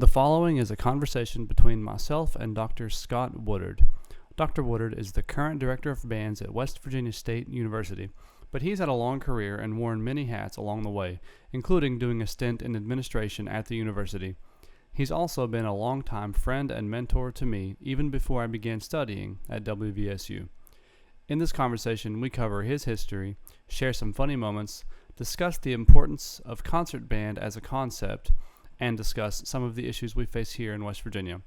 The following is a conversation between myself and Dr. Scott Woodard. Dr. Woodard is the current director of bands at West Virginia State University, but he's had a long career and worn many hats along the way, including doing a stint in administration at the university. He's also been a longtime friend and mentor to me even before I began studying at WVSU. In this conversation, we cover his history, share some funny moments, discuss the importance of concert band as a concept, and discuss some of the issues we face here in West Virginia.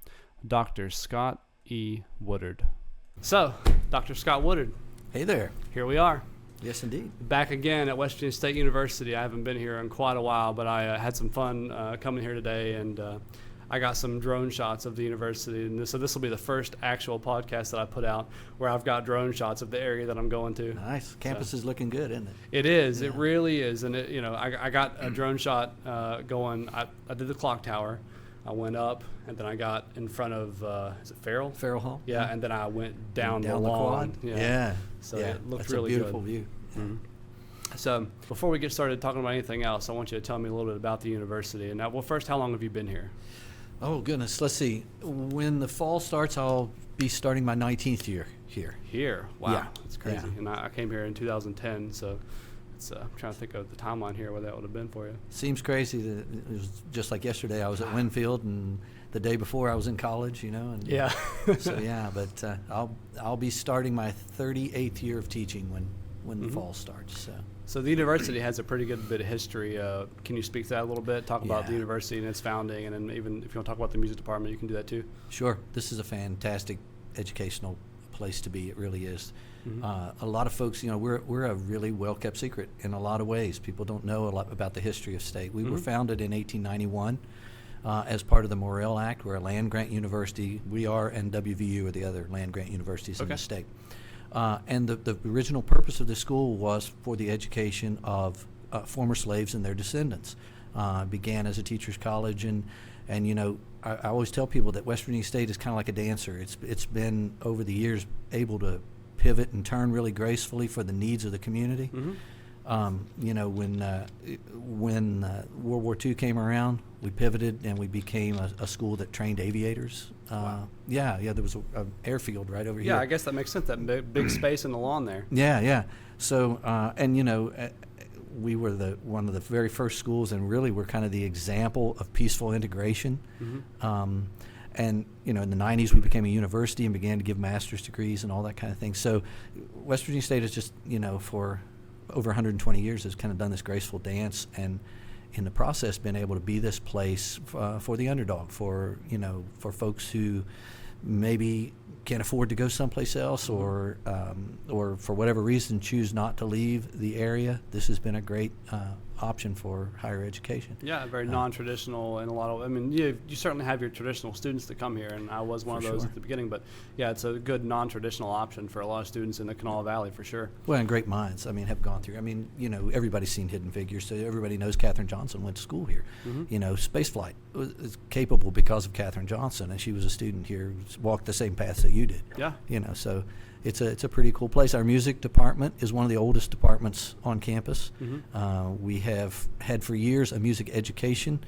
Dr. Scott E. Woodard. So, Dr. Scott Woodard. Hey there. Here we are. Yes, indeed. Back again at West Virginia State University. I haven't been here in quite a while, but I had some fun coming here today, and I got some drone shots of the university. And so this will be the first actual podcast that I put out where I've got drone shots of the area that I'm going to. Nice. Campus is looking good, isn't it? It is. Yeah. It really is. And, I got a drone shot going. I did the clock tower. I went up, and then I got in front of, is it Farrell? Farrell Hall. Yeah, and then I went down the lawn. Quad. Yeah. So it looked That's really a beautiful good. view. Mm-hmm. So before we get started talking about anything else, I want you to tell me a little bit about the university. And now, first, how long have you been here? Oh, goodness. Let's see. When the fall starts, I'll be starting my 19th year here. Here? Wow. Yeah. That's crazy. Yeah. And I came here in 2010, so I'm trying to think of the timeline here, where that would have been for you. Seems crazy that it was just like yesterday. I was at Winfield, and the day before I was in college, And yeah. So, yeah, but I'll be starting my 38th year of teaching when the fall starts. So the university has a pretty good bit of history. Can you speak to that a little bit? Talk about the Yeah. university and its founding, and then even if you want to talk about the music department, you can do that too. Sure. This is a fantastic educational place to be. It really is. Mm-hmm. A lot of folks, we're a really well-kept secret in a lot of ways. People don't know a lot about the history of state. We were founded in 1891 as part of the Morrill Act. We're a land-grant university. We are, and WVU are the other land-grant universities in the state. And the original purpose of the school was for the education of former slaves and their descendants. Began as a teacher's college, and I always tell people that West Virginia State is kind of like a dancer. It's been over the years able to pivot and turn really gracefully for the needs of the community. When World War II came around, we pivoted and we became a school that trained aviators. Wow. There was an airfield right over here. Yeah, I guess that makes sense, that big space in the lawn there. Yeah. So, we were one of the very first schools, and really we're kind of the example of peaceful integration. And, in the 90s, we became a university and began to give master's degrees and all that kind of thing. So West Virginia State has just, for over 120 years has kind of done this graceful dance, and in the process been able to be this place for the underdog, for folks who maybe can't afford to go someplace else, or for whatever reason choose not to leave the area. This has been a great option for higher education. Yeah, very non-traditional in a lot of. You certainly have your traditional students that come here, and I was one of those at the beginning. But yeah, it's a good non-traditional option for a lot of students in the Kanawha Valley for sure. Well, and great minds. Have gone through. Everybody's seen Hidden Figures, so everybody knows Katherine Johnson went to school here. Spaceflight was capable because of Katherine Johnson, and she was a student here, walked the same paths that you did. Yeah. So it's a pretty cool place. Our music department is one of the oldest departments on campus. We have had for years a music education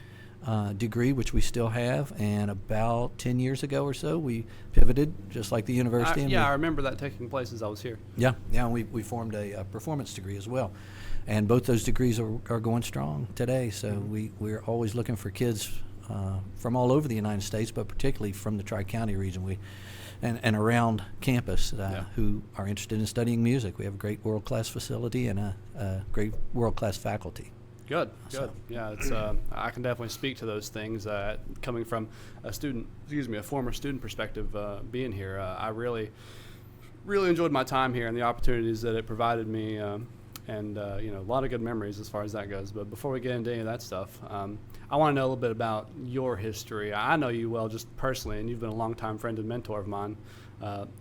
degree, which we still have, and about 10 years ago or so we pivoted, just like the university. I remember that taking place as I was here. And we formed a performance degree as well, and both those degrees are going strong today. So we're always looking for kids from all over the United States, but particularly from the Tri-County region. And around campus who are interested in studying music. We have a great world-class facility and a great world-class faculty. Good. Yeah, it's I can definitely speak to those things coming from a former student perspective. Being here, I really enjoyed my time here and the opportunities that it provided me, and a lot of good memories as far as that goes. But before we get into any of that stuff, I want to know a little bit about your history. I know you well just personally, and you've been a longtime friend and mentor of mine.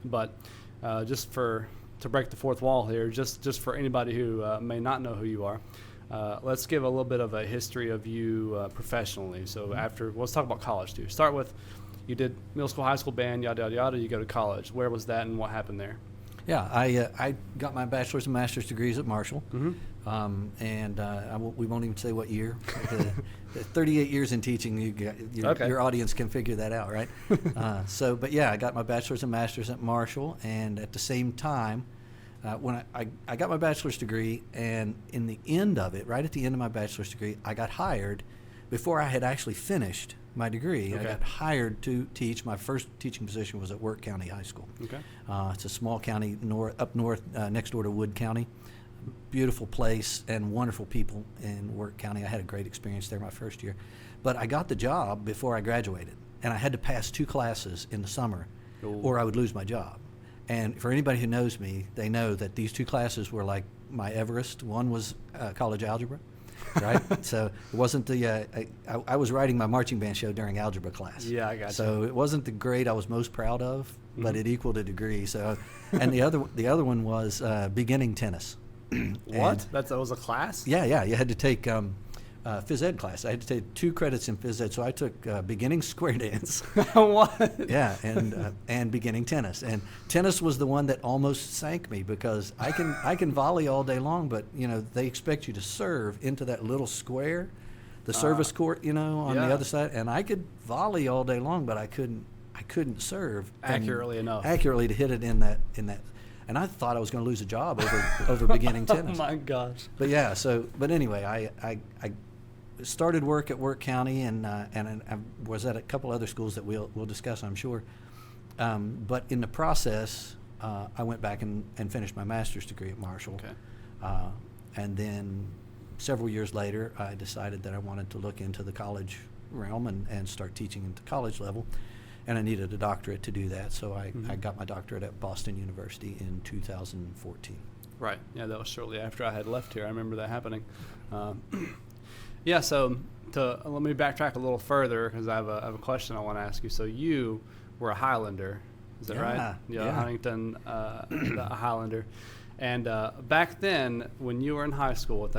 But just to break the fourth wall here, just for anybody who may not know who you are, let's give a little bit of a history of you professionally. So let's talk about college too. Start with, you did middle school, high school band, yada, yada, yada. You go to college. Where was that and what happened there? Yeah, I got my bachelor's and master's degrees at Marshall, and we won't even say what year. 38 years in teaching, your audience can figure that out, right? But yeah, I got my bachelor's and master's at Marshall, and at the same time, when I got my bachelor's degree, and in the end of it, right at the end of my bachelor's degree, I got hired before I had actually finished my degree. Okay. I got hired to teach. My first teaching position was at Work County High School. Okay. It's a small county up north, next door to Wood County. Beautiful place and wonderful people in Work County. I had a great experience there my first year. But I got the job before I graduated, and I had to pass 2 classes in the summer or I would lose my job. And for anybody who knows me, they know that these 2 classes were like my Everest. One was college algebra, right? So it wasn't I was writing my marching band show during algebra class. Yeah, I got you. So it wasn't the grade I was most proud of, but it equaled a degree. So, and the other one was beginning tennis. What? That was a class? Yeah. You had to take phys ed class. I had to take 2 credits in phys ed, so I took beginning square dance. What? Yeah, and beginning tennis. And tennis was the one that almost sank me because I can volley all day long, but they expect you to serve into that little square, the service court, on the other side, and I could volley all day long, but I couldn't serve accurately enough to hit it in that. And I thought I was going to lose a job over beginning tennis. Oh my gosh! But yeah, but anyway, I started work at Work County, and I was at a couple other schools that we'll discuss, I'm sure. But in the process, I went back and finished my master's degree at Marshall. Okay. And then several years later, I decided that I wanted to look into the college realm and start teaching at the college level. And I needed a doctorate to do that, so I got my doctorate at Boston University in 2014. Right. Yeah, that was shortly after I had left here. I remember that happening. Yeah. So let me backtrack a little further because I have a question I want to ask you. So you were a Highlander, is that right? Yeah. Huntington, a Highlander. And back then, when you were in high school at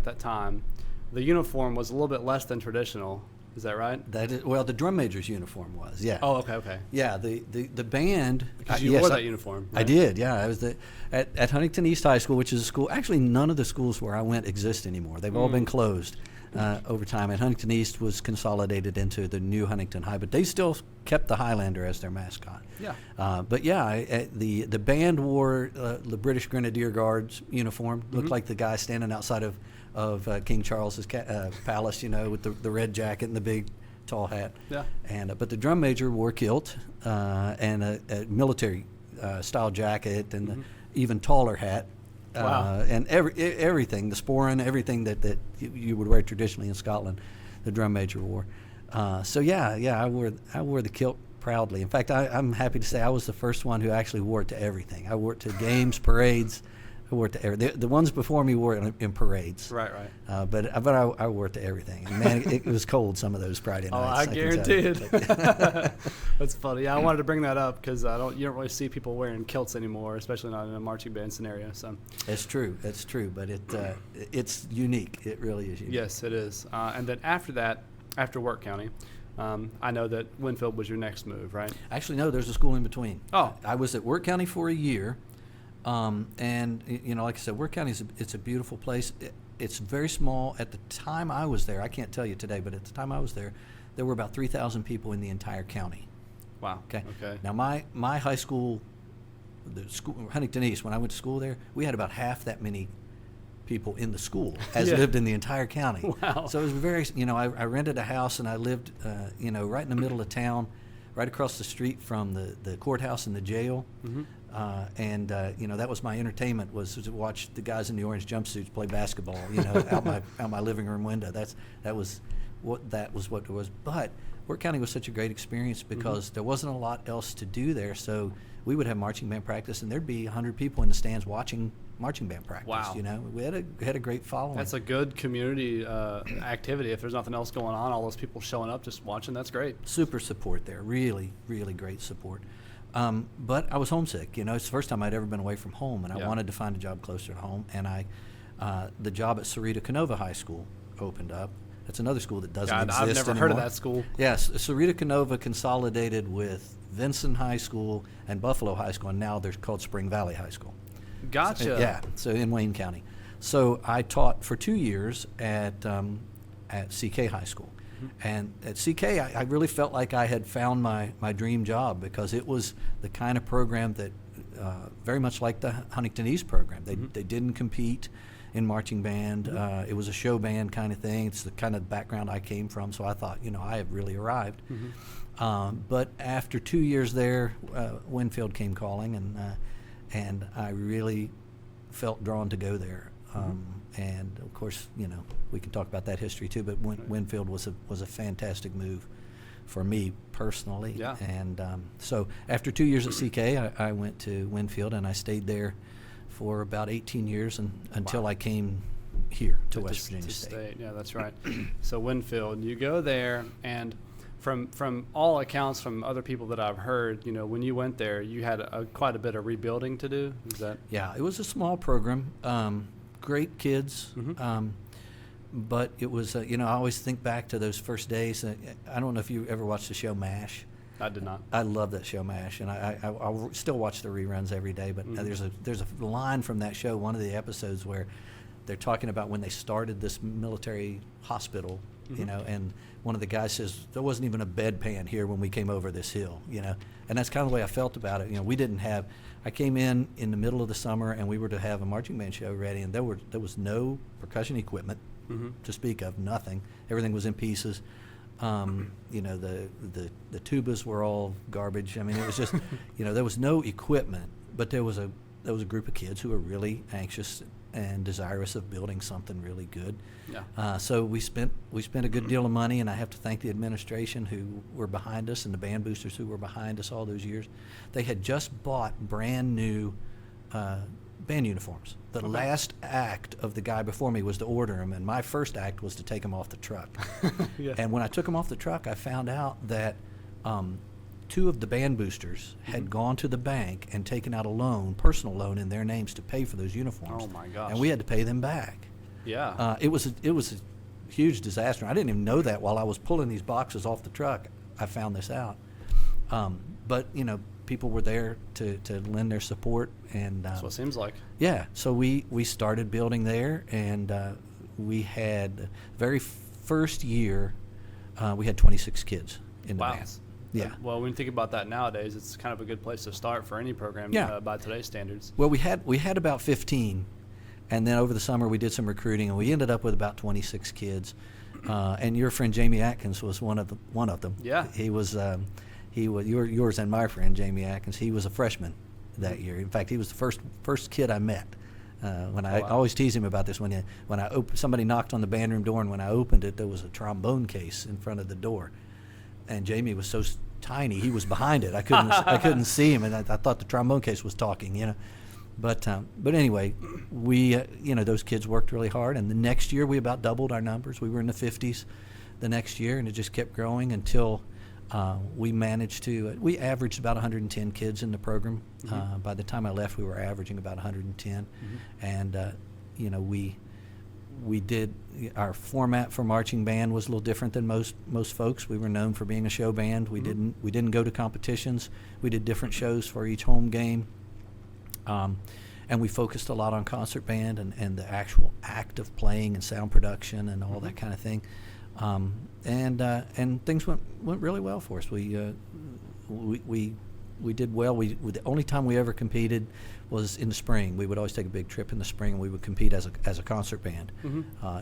that time, the uniform was a little bit less than traditional. Is that right? That is, well, the drum major's uniform was, yeah. Oh, okay. Yeah, the band. Because you wore that uniform. Right? I did, yeah. I was at Huntington East High School, which is a school. Actually, none of the schools where I went exist anymore. They've all been closed over time. And Huntington East was consolidated into the new Huntington High, but they still kept the Highlander as their mascot. Yeah. But yeah, the band wore the British Grenadier Guards uniform. Looked like the guy standing outside of King Charles's palace, with the red jacket and the big tall hat. Yeah. And but the drum major wore kilt and a military style jacket and the even taller hat. Wow. And everything, the sporran, everything that you would wear traditionally in Scotland, the drum major wore. So yeah, I wore the kilt proudly. In fact, I'm happy to say I was the first one who actually wore it to everything. I wore it to games, parades. I wore it to everything. The ones before me wore it in parades. Right. But I wore it to everything. And man, it was cold some of those Friday nights. I guarantee it. That's funny. Yeah, I wanted to bring that up because you don't really see people wearing kilts anymore, especially not in a marching band scenario. So It's true. But it's unique. It really is unique. Yes, it is. And then after that, after Work County, I know that Winfield was your next move, right? Actually, no. There's a school in between. Oh. I was at Work County for a year. And like I said, Work County it's a beautiful place. It's very small. At the time I was there, I can't tell you today, but at the time I was there were about 3,000 people in the entire county. Wow. Okay. Okay. Now my high school, the school Huntington East, when I went to school there, we had about half that many people in the school as lived in the entire county. Wow. So it was very. I rented a house and I lived, right in the middle of town, right across the street from the courthouse and the jail. That was my entertainment, was to watch the guys in the orange jumpsuits play basketball, out my living room window. That was what it was. But Work County was such a great experience because there wasn't a lot else to do there. So we would have marching band practice, and there'd be 100 people in the stands watching marching band practice. Wow. We had a great following. That's a good community activity. If there's nothing else going on, all those people showing up just watching, that's great. Super support there. Really, really great support. But I was homesick. It's the first time I'd ever been away from home, and I wanted to find a job closer to home. And the job at Sarita Canova High School opened up. That's another school that doesn't exist I've never anymore. heard of that school. Yes, Sarita Canova consolidated with Vinson High School and Buffalo High School, and now they're called Spring Valley High School. Gotcha. So in Wayne County. So I taught for 2 years at at CK High School. And at CK, I really felt like I had found my dream job, because it was the kind of program that very much like the Huntington East program. They didn't compete in marching band. It was a show band kind of thing. It's the kind of background I came from, so I thought, I have really arrived. But after 2 years there, Winfield came calling, and I really felt drawn to go there. And of course, we can talk about that history too. But Winfield was a fantastic move for me personally. Yeah. And so after 2 years at CK, I went to Winfield, and I stayed there for about 18 years until I came here to West Virginia State. Yeah, that's right. So Winfield, you go there, and from all accounts from other people that I've heard, when you went there, you had quite a bit of rebuilding to do. Is that? Yeah, it was a small program. Great kids, but it was, I always think back to those first days. I don't know if you ever watched the show MASH. I did not. I love that show MASH, and I still watch the reruns every day. But there's a line from that show, one of the episodes, where they're talking about when they started this military hospital, and one of the guys says, there wasn't even a bedpan here when we came over this hill, and that's kind of the way I felt about it. We didn't have. I came in the middle of the summer, and we were to have a marching band show ready, and there was no percussion equipment to speak of, nothing. Everything was in pieces. The tubas were all garbage. I mean, it was just, there was no equipment, but there was a group of kids who were really anxious and desirous of building something really good. Yeah. So we spent a good deal of money, and I have to thank the administration who were behind us, and the band boosters who were behind us all those years. They had just bought brand new band uniforms. The last act of the guy before me was to order them, and my first act was to take them off the truck. Yeah. And when I took them off the truck, I found out that two of the band boosters had gone to the bank and taken out a personal loan in their names to pay for those uniforms. Oh my gosh. And we had to pay them back. Yeah. It was a huge disaster. I didn't even know that while I was pulling these boxes off the truck. I found this out. But people were there to lend their support, and That's what it seems like. yeah. So we started building there, and we had the very first year we had 26 kids in the band. Yeah. Well, when you think about that nowadays, it's kind of a good place to start for any program by today's standards. Well, we had about 15, and then over the summer we did some recruiting, and we ended up with about 26 kids. And your friend Jamie Atkins was one of them. Yeah. He was yours and my friend Jamie Atkins. He was a freshman that year. In fact, he was the first kid I met. I always tease him about this, when somebody knocked on the band room door, and when I opened it, there was a trombone case in front of the door. And Jamie was so tiny, he was behind it. I couldn't see him, and I thought the trombone case was talking, But anyway, we those kids worked really hard, and the next year we about doubled our numbers. We were in the 50s the next year, and it just kept growing until we managed to. We averaged about 110 kids in the program. By the time I left, we were averaging about 110, and we did. Our format for marching band was a little different than most folks. We were known for being a show band. We didn't go to competitions. We did different shows for each home game, and we focused a lot on concert band and the actual act of playing and sound production and all that kind of thing. And things went really well for us. We did well. The only time we ever competed was in the spring. We would always take a big trip in the spring, and we would compete as a concert band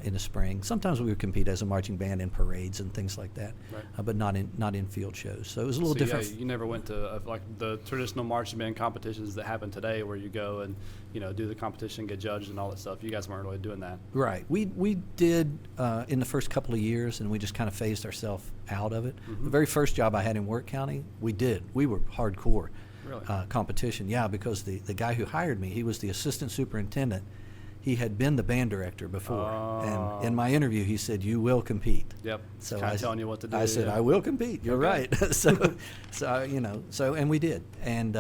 in the spring. Sometimes we would compete as a marching band in parades and things like that, right. But not in field shows. So it was a little different. Yeah, you never went to like the traditional marching band competitions that happen today, where you go and do the competition, get judged, and all that stuff. You guys weren't really doing that. Right. We did in the first couple of years, and we just kind of phased ourselves out of it. The very first job I had in Work County, we were hardcore. Really? Competition, yeah, because the guy who hired me, he was the assistant superintendent. He had been the band director before, and in my interview, he said, "You will compete." Yep. So kind of telling you what to do. I said, "I will compete." You're right. So we did, and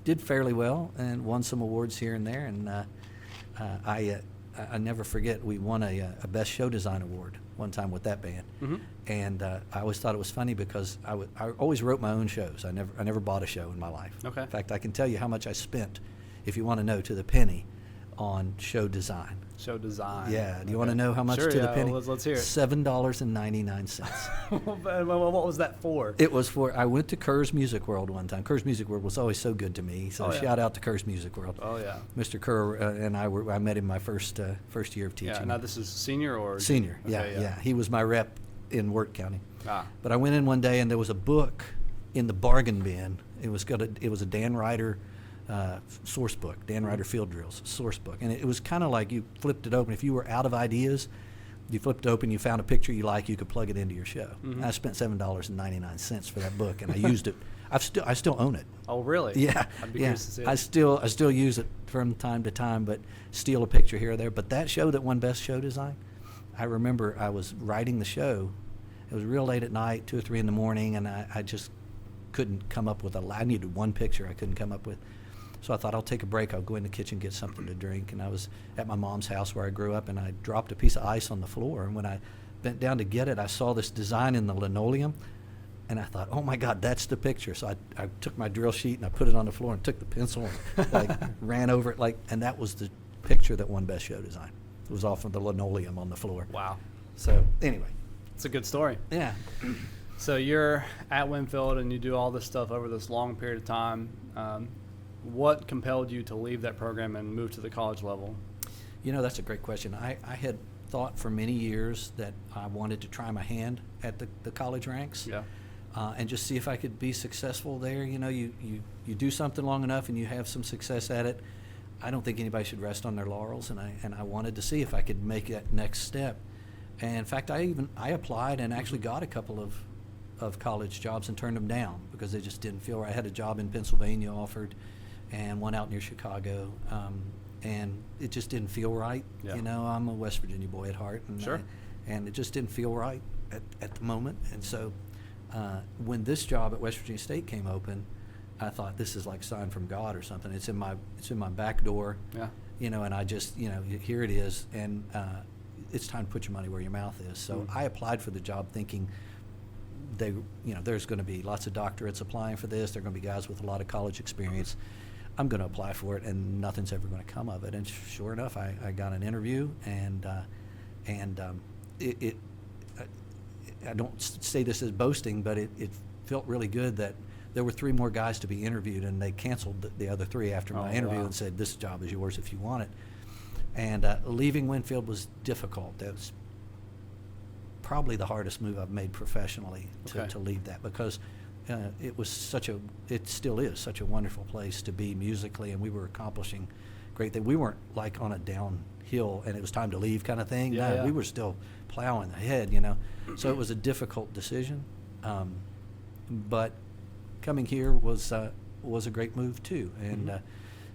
did fairly well, and won some awards here and there, and I never forget, we won a best show design award one time with that band. And I always thought it was funny because I always wrote my own shows. I never bought a show in my life. Okay. In fact, I can tell you how much I spent, if you want to know, to the penny, on show design. Show design. Yeah. Do you want to know how much Sure, to the yeah, penny? let's hear it. $7.99. What was that for? It was for, I went to Kerr's Music World one time. Kerr's Music World was always so good to me. So Oh, yeah. shout out to Kerr's Music World. Oh, yeah. Mr. Kerr and I met him my first year of teaching. Yeah, now this is senior or? Senior, Okay, yeah. He was my rep in Wirt County. Ah, But I went in one day and there was a book in the bargain bin. It was a Dan Ryder source book, Dan Ryder Field Drills source book. And it was kind of like you flipped it open. If you were out of ideas, you flipped it open, you found a picture you like, you could plug it into your show. Mhm. I spent $7.99 for that book, and I used it. I still own it. oh, really? Yeah, I'd be yeah. curious to see it. I still use it from time to time, but steal a picture here or there. But that show that won Best Show Design, I remember I was writing the show. It was real late at night, 2 or 3 in the morning, and I just couldn't come up with I needed one picture I couldn't come up with. So I thought, I'll take a break. I'll go in the kitchen, get something to drink. And I was at my mom's house where I grew up, and I dropped a piece of ice on the floor. And when I bent down to get it, I saw this design in the linoleum. And I thought, oh, my God, that's the picture. So I took my drill sheet, and I put it on the floor and took the pencil and ran over it. And that was the picture that won Best Show Design. It was off of the linoleum on the floor. Wow. So anyway. It's a good story. Yeah. So you're at Winfield and you do all this stuff over this long period of time. What compelled you to leave that program and move to the college level? That's a great question. I had thought for many years that I wanted to try my hand at the college ranks. Yeah. And just see if I could be successful there. You do something long enough and you have some success at it. I don't think anybody should rest on their laurels, and I wanted to see if I could make that next step. And in fact, I applied and actually got a couple of college jobs and turned them down because they just didn't feel right. I had a job in Pennsylvania offered, and one out near Chicago, and it just didn't feel right. Yeah. I'm a West Virginia boy at heart, and Sure. And it just didn't feel right at the moment. And so when this job at West Virginia State came open, I thought, this is like a sign from God or something. It's in my back door. Yeah. And I just, here it is, and it's time to put your money where your mouth is. So I applied for the job thinking there's going to be lots of doctorates applying for this. There are going to be guys with a lot of college experience. I'm going to apply for it, and nothing's ever going to come of it. And sure enough, I got an interview, and I don't say this as boasting, but it felt really good that there were 3 more guys to be interviewed, and they canceled the other 3 after my interview and said, this job is yours if you want it. And leaving Winfield was difficult. That was probably the hardest move I've made professionally to leave that, because it still is such a wonderful place to be musically, and we were accomplishing great things. We weren't like on a downhill and it was time to leave kind of thing. Yeah, No, yeah. we were still plowing ahead, So it was a difficult decision, but coming here was a great move too. And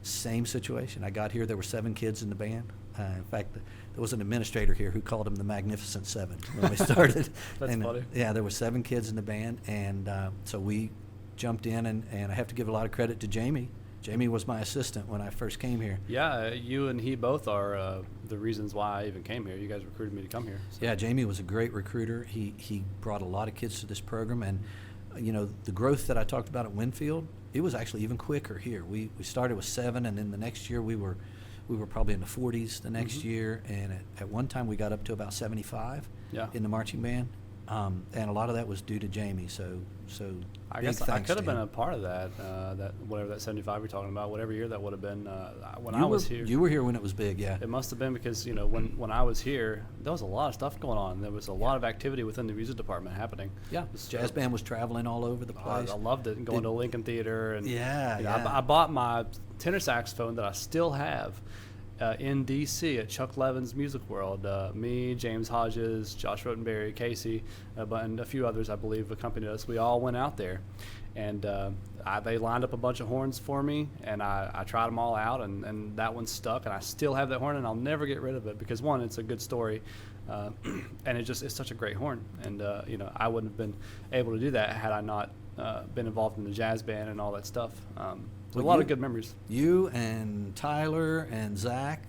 same situation. I got here, there were 7 kids in the band. In fact, there was an administrator here who called them the Magnificent Seven when we started. That's funny. Yeah, there were 7 kids in the band, and so we jumped in, and I have to give a lot of credit to Jamie. Jamie was my assistant when I first came here. Yeah, you and he both are the reasons why I even came here. You guys recruited me to come here. So. Yeah, Jamie was a great recruiter. He brought a lot of kids to this program, and the growth that I talked about at Winfield, it was actually even quicker here. We started with 7, and then the next year we were probably in the 40s the next year, and at one time we got up to about 75 in the marching band, and a lot of that was due to Jamie. So I guess I could have been a part of that. That whatever that 75 you're talking about, whatever year that would have been when I was here. You were here when it was big, yeah. It must have been because when I was here, there was a lot of stuff going on. There was a lot of activity within the music department happening. Yeah, jazz band was traveling all over the place. I loved it, going to Lincoln Theater, and yeah. I bought my tenor saxophone that I still have in D.C. at Chuck Levin's Music World. Me, James Hodges, Josh Rotenberry, Casey, and a few others, I believe, accompanied us. We all went out there, and they lined up a bunch of horns for me, and I tried them all out, and that one stuck, and I still have that horn, and I'll never get rid of it because, one, it's a good story, and it's such a great horn, and I wouldn't have been able to do that had I not been involved in the jazz band and all that stuff. A lot of good memories. You and Tyler and Zach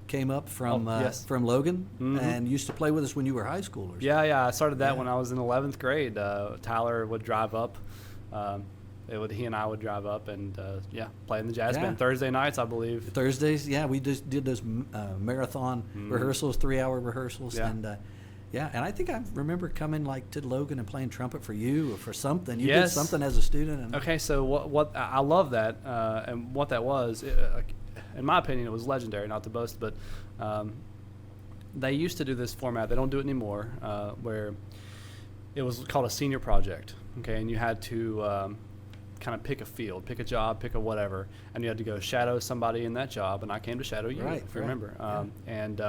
came up from Logan and used to play with us when you were high schoolers. Yeah. I started that when I was in 11th grade. Tyler would drive up he and I would drive up and play in the jazz Yeah. band Thursday nights, I believe. Thursdays, yeah, we just did those marathon rehearsals, 3-hour rehearsals, Yeah. and and I think I remember coming like to Logan and playing trumpet for you or for something. You Yes. did something as a student. And Okay, so what I love that, and what that was, in my opinion, it was legendary. Not to boast, but they used to do this format. They don't do it anymore, where it was called a senior project. Okay, and you had to kind of pick a field, pick a job, pick a whatever, and you had to go shadow somebody in that job. And I came to shadow you, Right, if you right. remember, and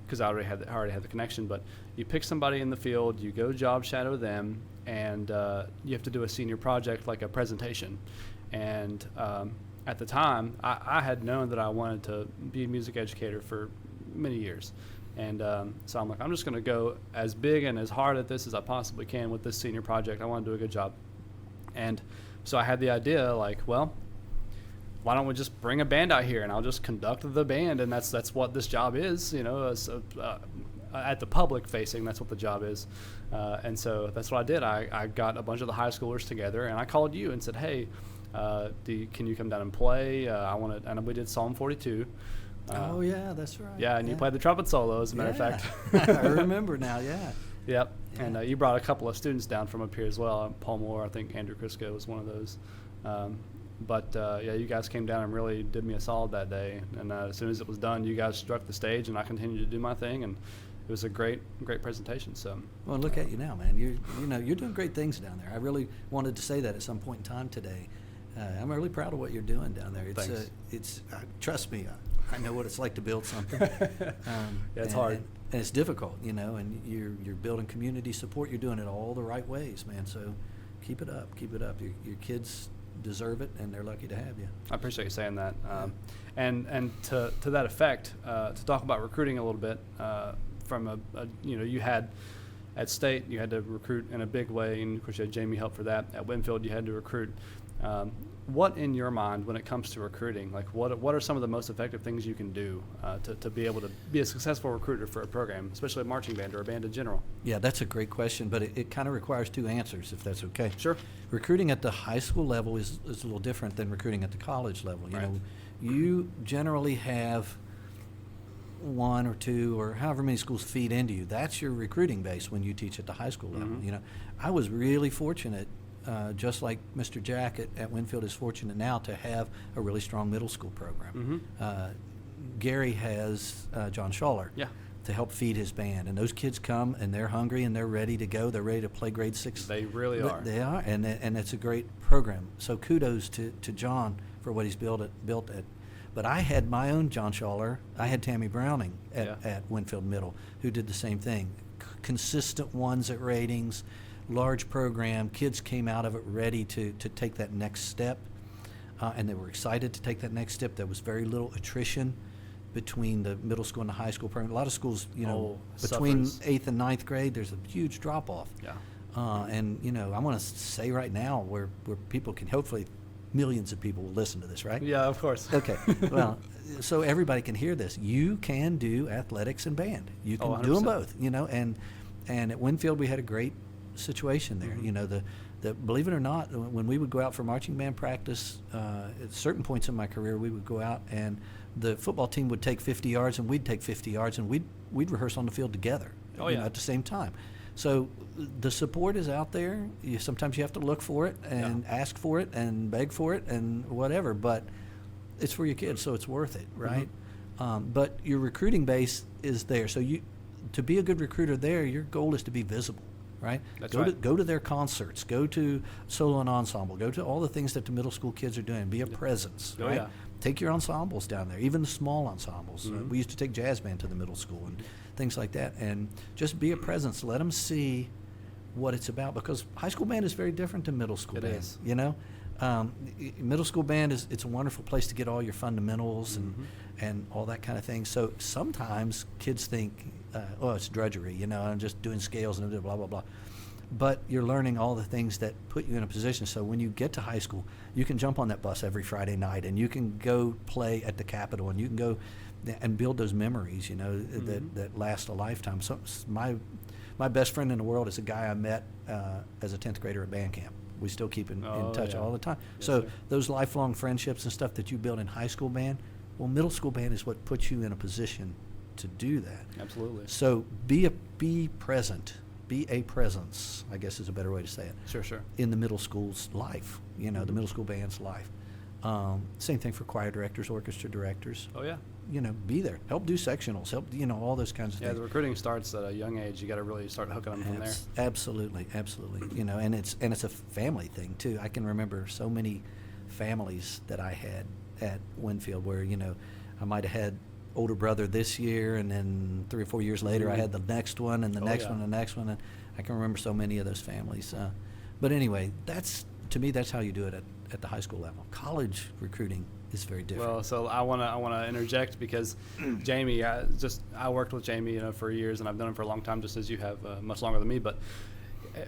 because I already had the connection. But you pick somebody in the field, you go job shadow them, and you have to do a senior project, like a presentation. And at the time, I had known that I wanted to be a music educator for many years. And so I'm like, I'm just going to go as big and as hard at this as I possibly can with this senior project. I want to do a good job. And so I had the idea, like, well, why don't we just bring a band out here and I'll just conduct the band, and that's what this job is, at the public facing, that's what the job is. And so that's what I did. I got a bunch of the high schoolers together, and I called you and said, hey, can you come down and play? And we did Psalm 42. oh yeah, that's right. Yeah, and you played the trumpet solo, as a matter of fact. I remember now. Yeah. Yep. Yeah. And you brought a couple of students down from up here as well. Paul Moore, I think Andrew Crisco was one of those. You guys came down and really did me a solid that day. And as soon as it was done, you guys struck the stage, and I continued to do my thing, and it was a great presentation. So. Well, look at you now, man. You're doing great things down there. I really wanted to say that at some point in time today. I'm really proud of what you're doing down there. It's trust me, I know what it's like to build something. It's hard. And it's difficult, and you're building community support. You're doing it all the right ways, man. So keep it up. Your kids deserve it, and they're lucky to have you. I appreciate you saying that. And to that effect, to talk about recruiting a little bit, from you had at State, you had to recruit in a big way, and of course you had Jamie help for that. At Winfield, you had to recruit. What in your mind, when it comes to recruiting, like what are some of the most effective things you can do to be able to be a successful recruiter for a program, especially a marching band or a band in general? Yeah, that's a great question, but it kind of requires two answers, if that's okay. Sure. Recruiting at the high school level is a little different than recruiting at the college level. Right. You generally have one or two or however many schools feed into you. That's your recruiting base when you teach at the high school level. Mm-hmm. I was really fortunate, just like Mr. Jack at Winfield is fortunate now to have a really strong middle school program. Mm-hmm. Gary has John Schaller. Yeah. To help feed his band, and those kids come and they're hungry and they're ready to go. They're ready to play grade 6. They really are. They are, and it's a great program. So kudos to John for what he's built it. But I had my own John Schaller. I had Tammy Browning at Winfield Middle, who did the same thing. Consistent ones at ratings, large program. Kids came out of it ready to take that next step, and they were excited to take that next step. There was very little attrition between the middle school and the high school program. A lot of schools, between suffers. 8th and 9th grade, there's a huge drop-off. Yeah. And I want to say right now where people can, hopefully millions of people will listen to this, right? Yeah, of course. Okay. Well, so everybody can hear this. You can do athletics and band. You can do them 100%. both, and at Winfield we had a great situation there. Mm-hmm. The believe it or not, when we would go out for marching band practice, at certain points in my career, we would go out and the football team would take 50 yards and we'd take 50 yards and we'd rehearse on the field together. At the same time. So the support is out there. Sometimes you have to look for it and ask for it and beg for it and whatever, but it's for your kids, so it's worth it, right? Mm-hmm. But your recruiting base is there. So to be a good recruiter there, your goal is to be visible. Right? That's go right. Go to their concerts. Go to solo and ensemble. Go to all the things that the middle school kids are doing. Be a presence. Oh, right? yeah. Take your ensembles down there, even the small ensembles. Mm-hmm. We used to take jazz band to the middle school and things like that. And just be a presence. Let them see what it's about, because high school band is very different than middle school band. It is. Middle school band it's a wonderful place to get all your fundamentals Mm-hmm. and all that kind of thing. So sometimes kids think, it's drudgery, I'm just doing scales and blah, blah, blah. But you're learning all the things that put you in a position. So when you get to high school, you can jump on that bus every Friday night and you can go play at the Capitol and you can go and build those memories, Mm-hmm. that last a lifetime. So my best friend in the world is a guy I met as a 10th grader at band camp. we still keep in Oh, touch yeah. all the time. Yes, So sir. those lifelong friendships and stuff that you build in high school band, well, middle school band is what puts you in a position to do that. Absolutely. So be present, be a presence, I guess is a better way to say it, Sure. in the middle school's life, the middle school band's life. Same thing for choir directors, orchestra directors. Oh, yeah. Be there, help do sectionals, help, all those kinds of Yeah, things. the recruiting starts at a young age. You got to really start hooking them from there. Absolutely. And it's a family thing too. I can remember so many families that I had at Winfield where, I might have had older brother this year, and then 3 or 4 years later I had the next one, and the next yeah. one, and the next one, and I can remember so many of those families. But anyway, to me, that's how you do it at the high school level. College recruiting is very different. Well, so I want to interject because Jamie, I worked with Jamie, for years, and I've known him for a long time, just as you have, much longer than me. But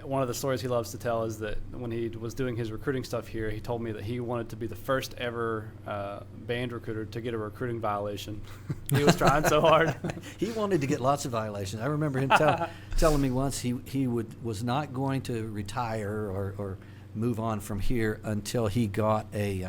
one of the stories he loves to tell is that when he was doing his recruiting stuff here, he told me that he wanted to be the first ever band recruiter to get a recruiting violation. He was trying so hard. He wanted to get lots of violations. I remember him telling me once he was not going to retire or move on from here until he got a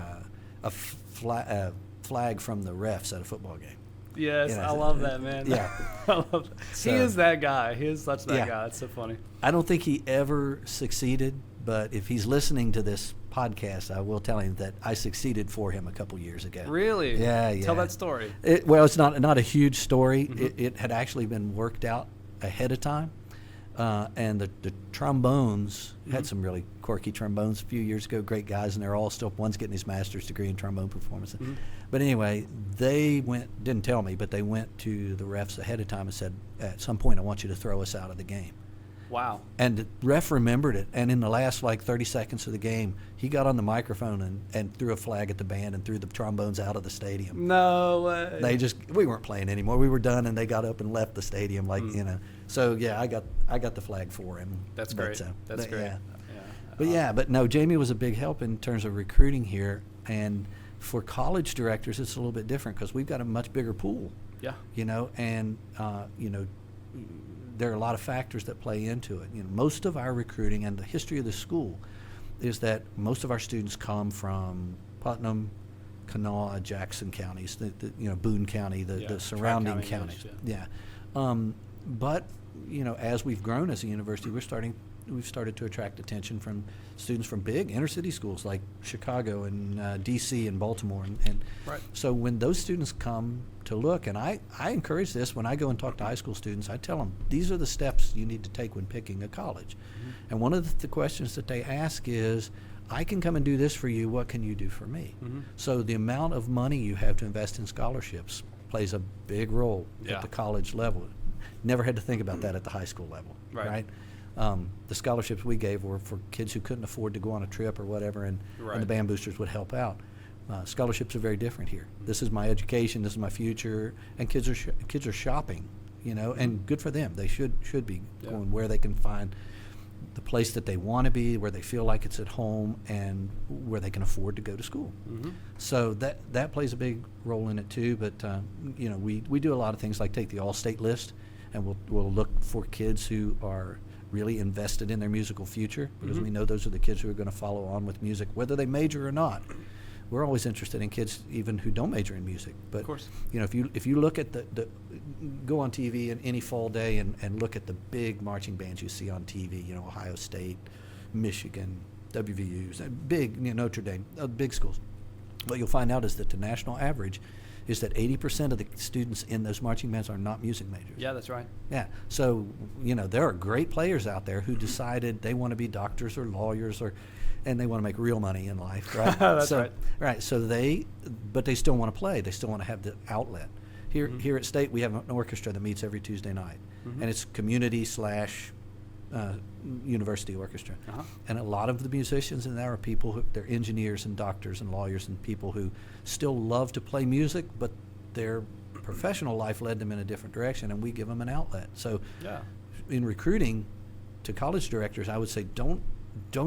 flag from the refs at a football game. Yes, I love that, man. Yeah. I love that. So, he is that guy. He is such that yeah. guy. It's so funny. I don't think he ever succeeded, but if he's listening to this podcast, I will tell him that I succeeded for him a couple years ago. Really? Yeah. Tell that story. Well, it's not a huge story. Mm-hmm. It had actually been worked out ahead of time. And the trombones, had some really quirky trombones a few years ago, great guys, and they're all still, one's getting his master's degree in trombone performance. Mm-hmm. But anyway, they didn't tell me, but they went to the refs ahead of time and said, at some point, I want you to throw us out of the game. Wow. And the ref remembered it, and in the last 30 seconds of the game, he got on the microphone and threw a flag at the band and threw the trombones out of the stadium. No way. We weren't playing anymore. We were done, and they got up and left the stadium, So yeah, I got the flag for him. That's great. That's great. Yeah. But no, Jamie was a big help in terms of recruiting here, and for college directors, it's a little bit different because we've got a much bigger pool. Yeah. There are a lot of factors that play into it. Most of our recruiting and the history of the school is that most of our students come from Putnam, Kanawha, Jackson counties, Boone County, the surrounding counties. Yeah. But as we've grown as a university, we've started to attract attention from students from big inner city schools like Chicago and D.C. and Baltimore, and right. So when those students come to look, and I encourage this when I go and talk to high school students, I tell them these are the steps you need to take when picking a college. Mm-hmm. And one of the questions that they ask is, I can come and do this for you, what can you do for me? Mm-hmm. So the amount of money you have to invest in scholarships plays a big role at the college level. Never had to think about that at the high school level, right? The scholarships we gave were for kids who couldn't afford to go on a trip or whatever, and the band boosters would help out. Scholarships are very different here. This is my education, this is my future, and kids are shopping, and good for them. They should be going where they can find the place that they want to be, where they feel like it's at home, and where they can afford to go to school. Mm-hmm. So that plays a big role in it too. But we do a lot of things like take the all-state list, and we'll look for kids who are really invested in their musical future, because we know those are the kids who are going to follow on with music, whether they major or not. We're always interested in kids even who don't major in music. But of course, if you look at go on TV in any fall day and look at the big marching bands you see on TV, Ohio State, Michigan, WVU, big Notre Dame, big schools. What you'll find out is that the national average is that 80% of the students in those marching bands are not music majors. Yeah, that's right. Yeah, so there are great players out there who decided they want to be doctors or lawyers and they want to make real money in life, right? That's right. Right. So but they still want to play. They still want to have the outlet. Here at State, we have an orchestra that meets every Tuesday night, and it's community / university orchestra. Uh-huh. And a lot of the musicians in there are people they're engineers and doctors and lawyers and people who still love to play music, but their professional life led them in a different direction, and we give them an outlet. So in recruiting to college directors, I would say don't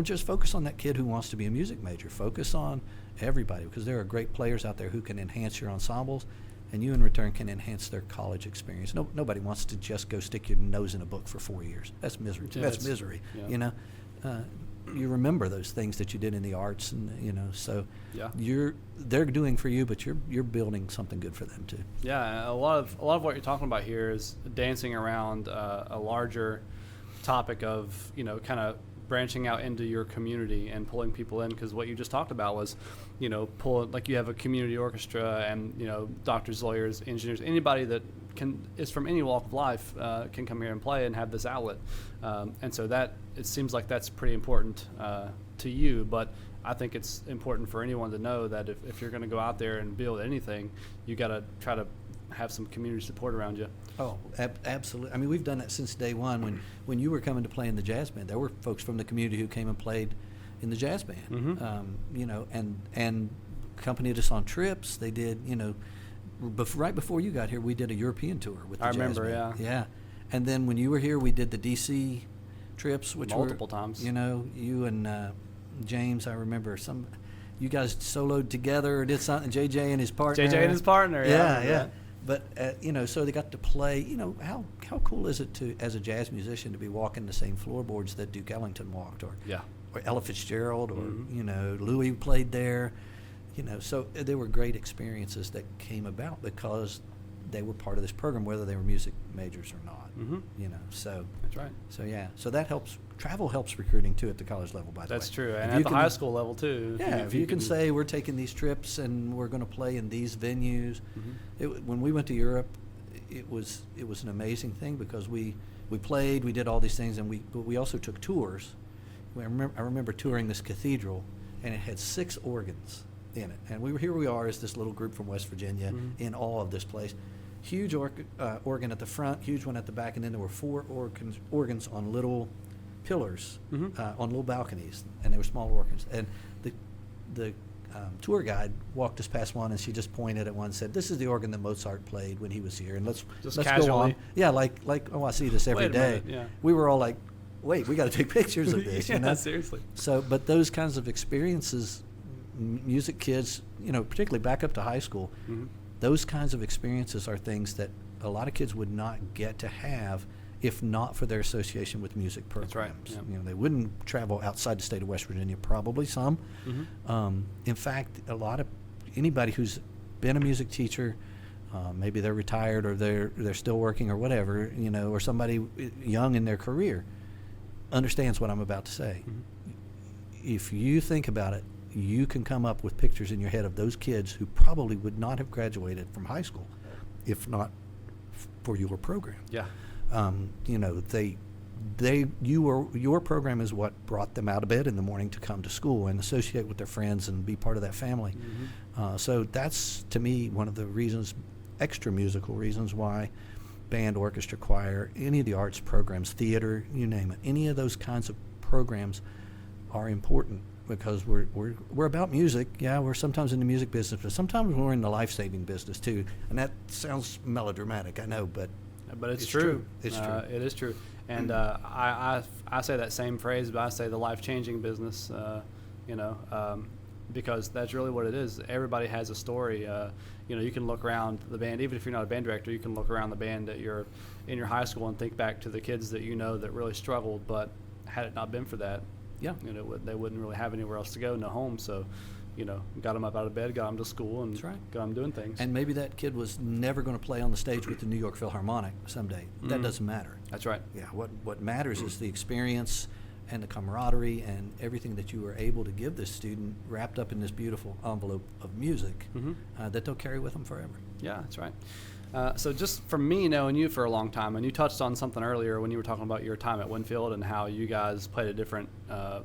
just focus on that kid who wants to be a music major. Focus on everybody, because there are great players out there who can enhance your ensembles, and you in return can enhance their college experience. Nobody wants to just go stick your nose in a book for 4 years. That's misery. That's misery. Yeah. you remember those things that you did in the arts, and so Yeah. they're doing for you, but you're building something good for them too. Yeah, a lot of what you're talking about here is dancing around a larger topic of kind of branching out into your community and pulling people in, because what you just talked about was pull, like, you have a community orchestra, and doctors, lawyers, engineers, anybody that is from any walk of life can come here and play and have this outlet, and so that it seems like that's pretty important to you, but I think it's important for anyone to know that if you're going to go out there and build anything, you got to try to have some community support around you. Oh, absolutely. I mean, we've done that since day one. When you were coming to play in the jazz band, there were folks from the community who came and played in the jazz band. Mm-hmm. And accompanied us on trips. They did, right before you got here, we did a European tour with the jazz band. I remember, Yeah. And then when you were here, we did the DC trips, which multiple times. You and James, I remember you guys soloed together or did something. JJ and his partner. Yeah. But so they got to play. How cool is it to, as a jazz musician, to be walking the same floorboards that Duke Ellington walked, or Ella Fitzgerald, or Mm-hmm. Louis played there. So there were great experiences that came about because they were part of this program, whether they were music majors or not. Mm-hmm. So That's right. So that helps. Travel helps recruiting too at the college level. By the way, That's true, and If at you the can- high school level too. Yeah, if you can say we're taking these trips and we're going to play in these venues. Mm-hmm. When we went to Europe, it was an amazing thing because we played, we did all these things, and we also took tours. I remember touring this cathedral, and it had 6 organs in it, and we are as this little group from West Virginia Mm-hmm. in awe of this place. Huge organ at the front, huge one at the back, and then there were 4 organs on little pillars, Mm-hmm. on little balconies, and they were small organs. And the tour guide walked us past one, and she just pointed at one and said, "This is the organ that Mozart played when he was here." And let's go on. casually. Yeah, like I see this every Wait a day. minute, yeah. We were all like, "Wait, we got to take pictures of this." Yeah, seriously. So, but those kinds of experiences, music kids, particularly back up to high school, Mm-hmm. those kinds of experiences are things that a lot of kids would not get to have if not for their association with music programs. That's right, yeah. They wouldn't travel outside the state of West Virginia, probably some. Mm-hmm. In fact, anybody who's been a music teacher, maybe they're retired or they're still working or whatever, or somebody young in their career, understands what I'm about to say. Mm-hmm. If you think about it, you can come up with pictures in your head of those kids who probably would not have graduated from high school if not for your program. Yeah. Your program is what brought them out of bed in the morning to come to school and associate with their friends and be part of that family. Mm-hmm. So that's, to me, one of the reasons, extra musical reasons why band, orchestra, choir, any of the arts programs, theater, you name it, any of those kinds of programs are important because we're about music. Yeah, we're sometimes in the music business, but sometimes we're in the life-saving business too. And that sounds melodramatic, I know, but it's true. It's true. It is true. And I say that same phrase, but I say the life-changing business, because that's really what it is. Everybody has a story. You can look around the band, even if you're not a band director, you can look around the band in your high school and think back to the kids that that really struggled, but had it not been for that, they wouldn't really have anywhere else to go, no home. So, got them up out of bed, got them to school, and That's right. got them doing things. And maybe that kid was never going to play on the stage with the New York Philharmonic someday. That Mhm. doesn't matter. That's right. Yeah, what matters is the experience and the camaraderie and everything that you were able to give this student wrapped up in this beautiful envelope of music Mm-hmm. that they'll carry with them forever. Yeah, that's right. So just from me knowing you for a long time, and you touched on something earlier when you were talking about your time at Winfield and how you guys played a different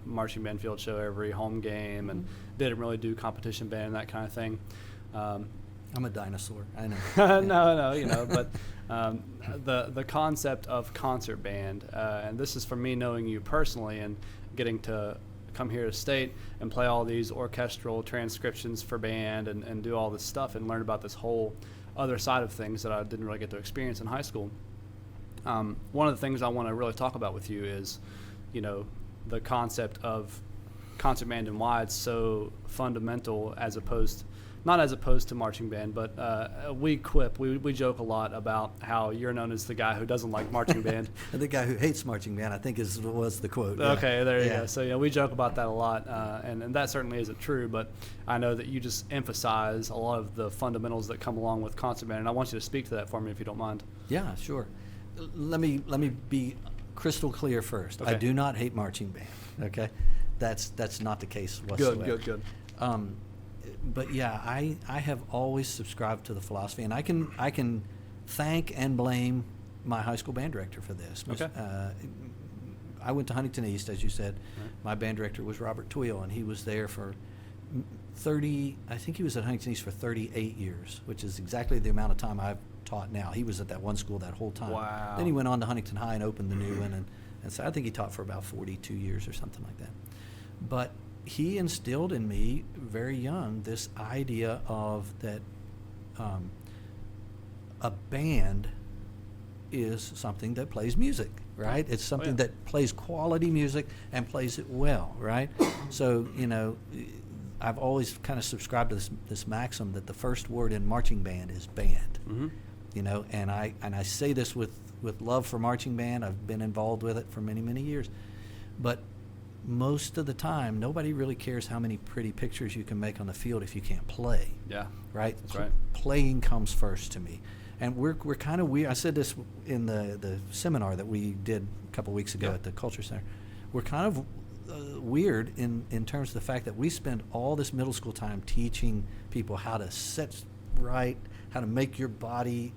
marching band field show every home game and didn't really do competition band and that kind of thing. I'm a dinosaur. I know. No, but the concept of concert band, and this is from me knowing you personally and getting to come here to state and play all these orchestral transcriptions for band and do all this stuff and learn about this whole other side of things that I didn't really get to experience in high school. One of the things I want to really talk about with you is, the concept of concert band and why it's so fundamental as opposed not as opposed to marching band, but we joke a lot about how you're known as the guy who doesn't like marching band. The guy who hates marching band, I think, was the quote. Okay, there you go. So yeah, we joke about that a lot, and that certainly isn't true. But I know that you just emphasize a lot of the fundamentals that come along with concert band, and I want you to speak to that for me if you don't mind. Yeah, sure. Let me be crystal clear first. Okay. I do not hate marching band. Okay, that's not the case whatsoever. Good. But yeah, I have always subscribed to the philosophy, and I can thank and blame my high school band director for this. Okay. I went to Huntington East, as you said. Right. My band director was Robert Tweel, and he was there for 30. I think he was at Huntington East for 38 years, which is exactly the amount of time I've taught now. He was at that one school that whole time. Wow. Then he went on to Huntington High and opened the new one, and so I think he taught for about 42 years or something like that. But he instilled in me very young this idea of that a band is something that plays music, right? It's something that plays quality music and plays it well, right? So, I've always kind of subscribed to this maxim that the first word in marching band is band. Mm-hmm. And I say this with love for marching band. I've been involved with it for many, many years. But most of the time, nobody really cares how many pretty pictures you can make on the field if you can't play. Yeah. Right? That's right. Playing comes first to me. And we're kind of weird. I said this in the seminar that we did a couple weeks ago at the Culture Center. We're kind of weird in terms of the fact that we spend all this middle school time teaching people how to sit right, how to make your body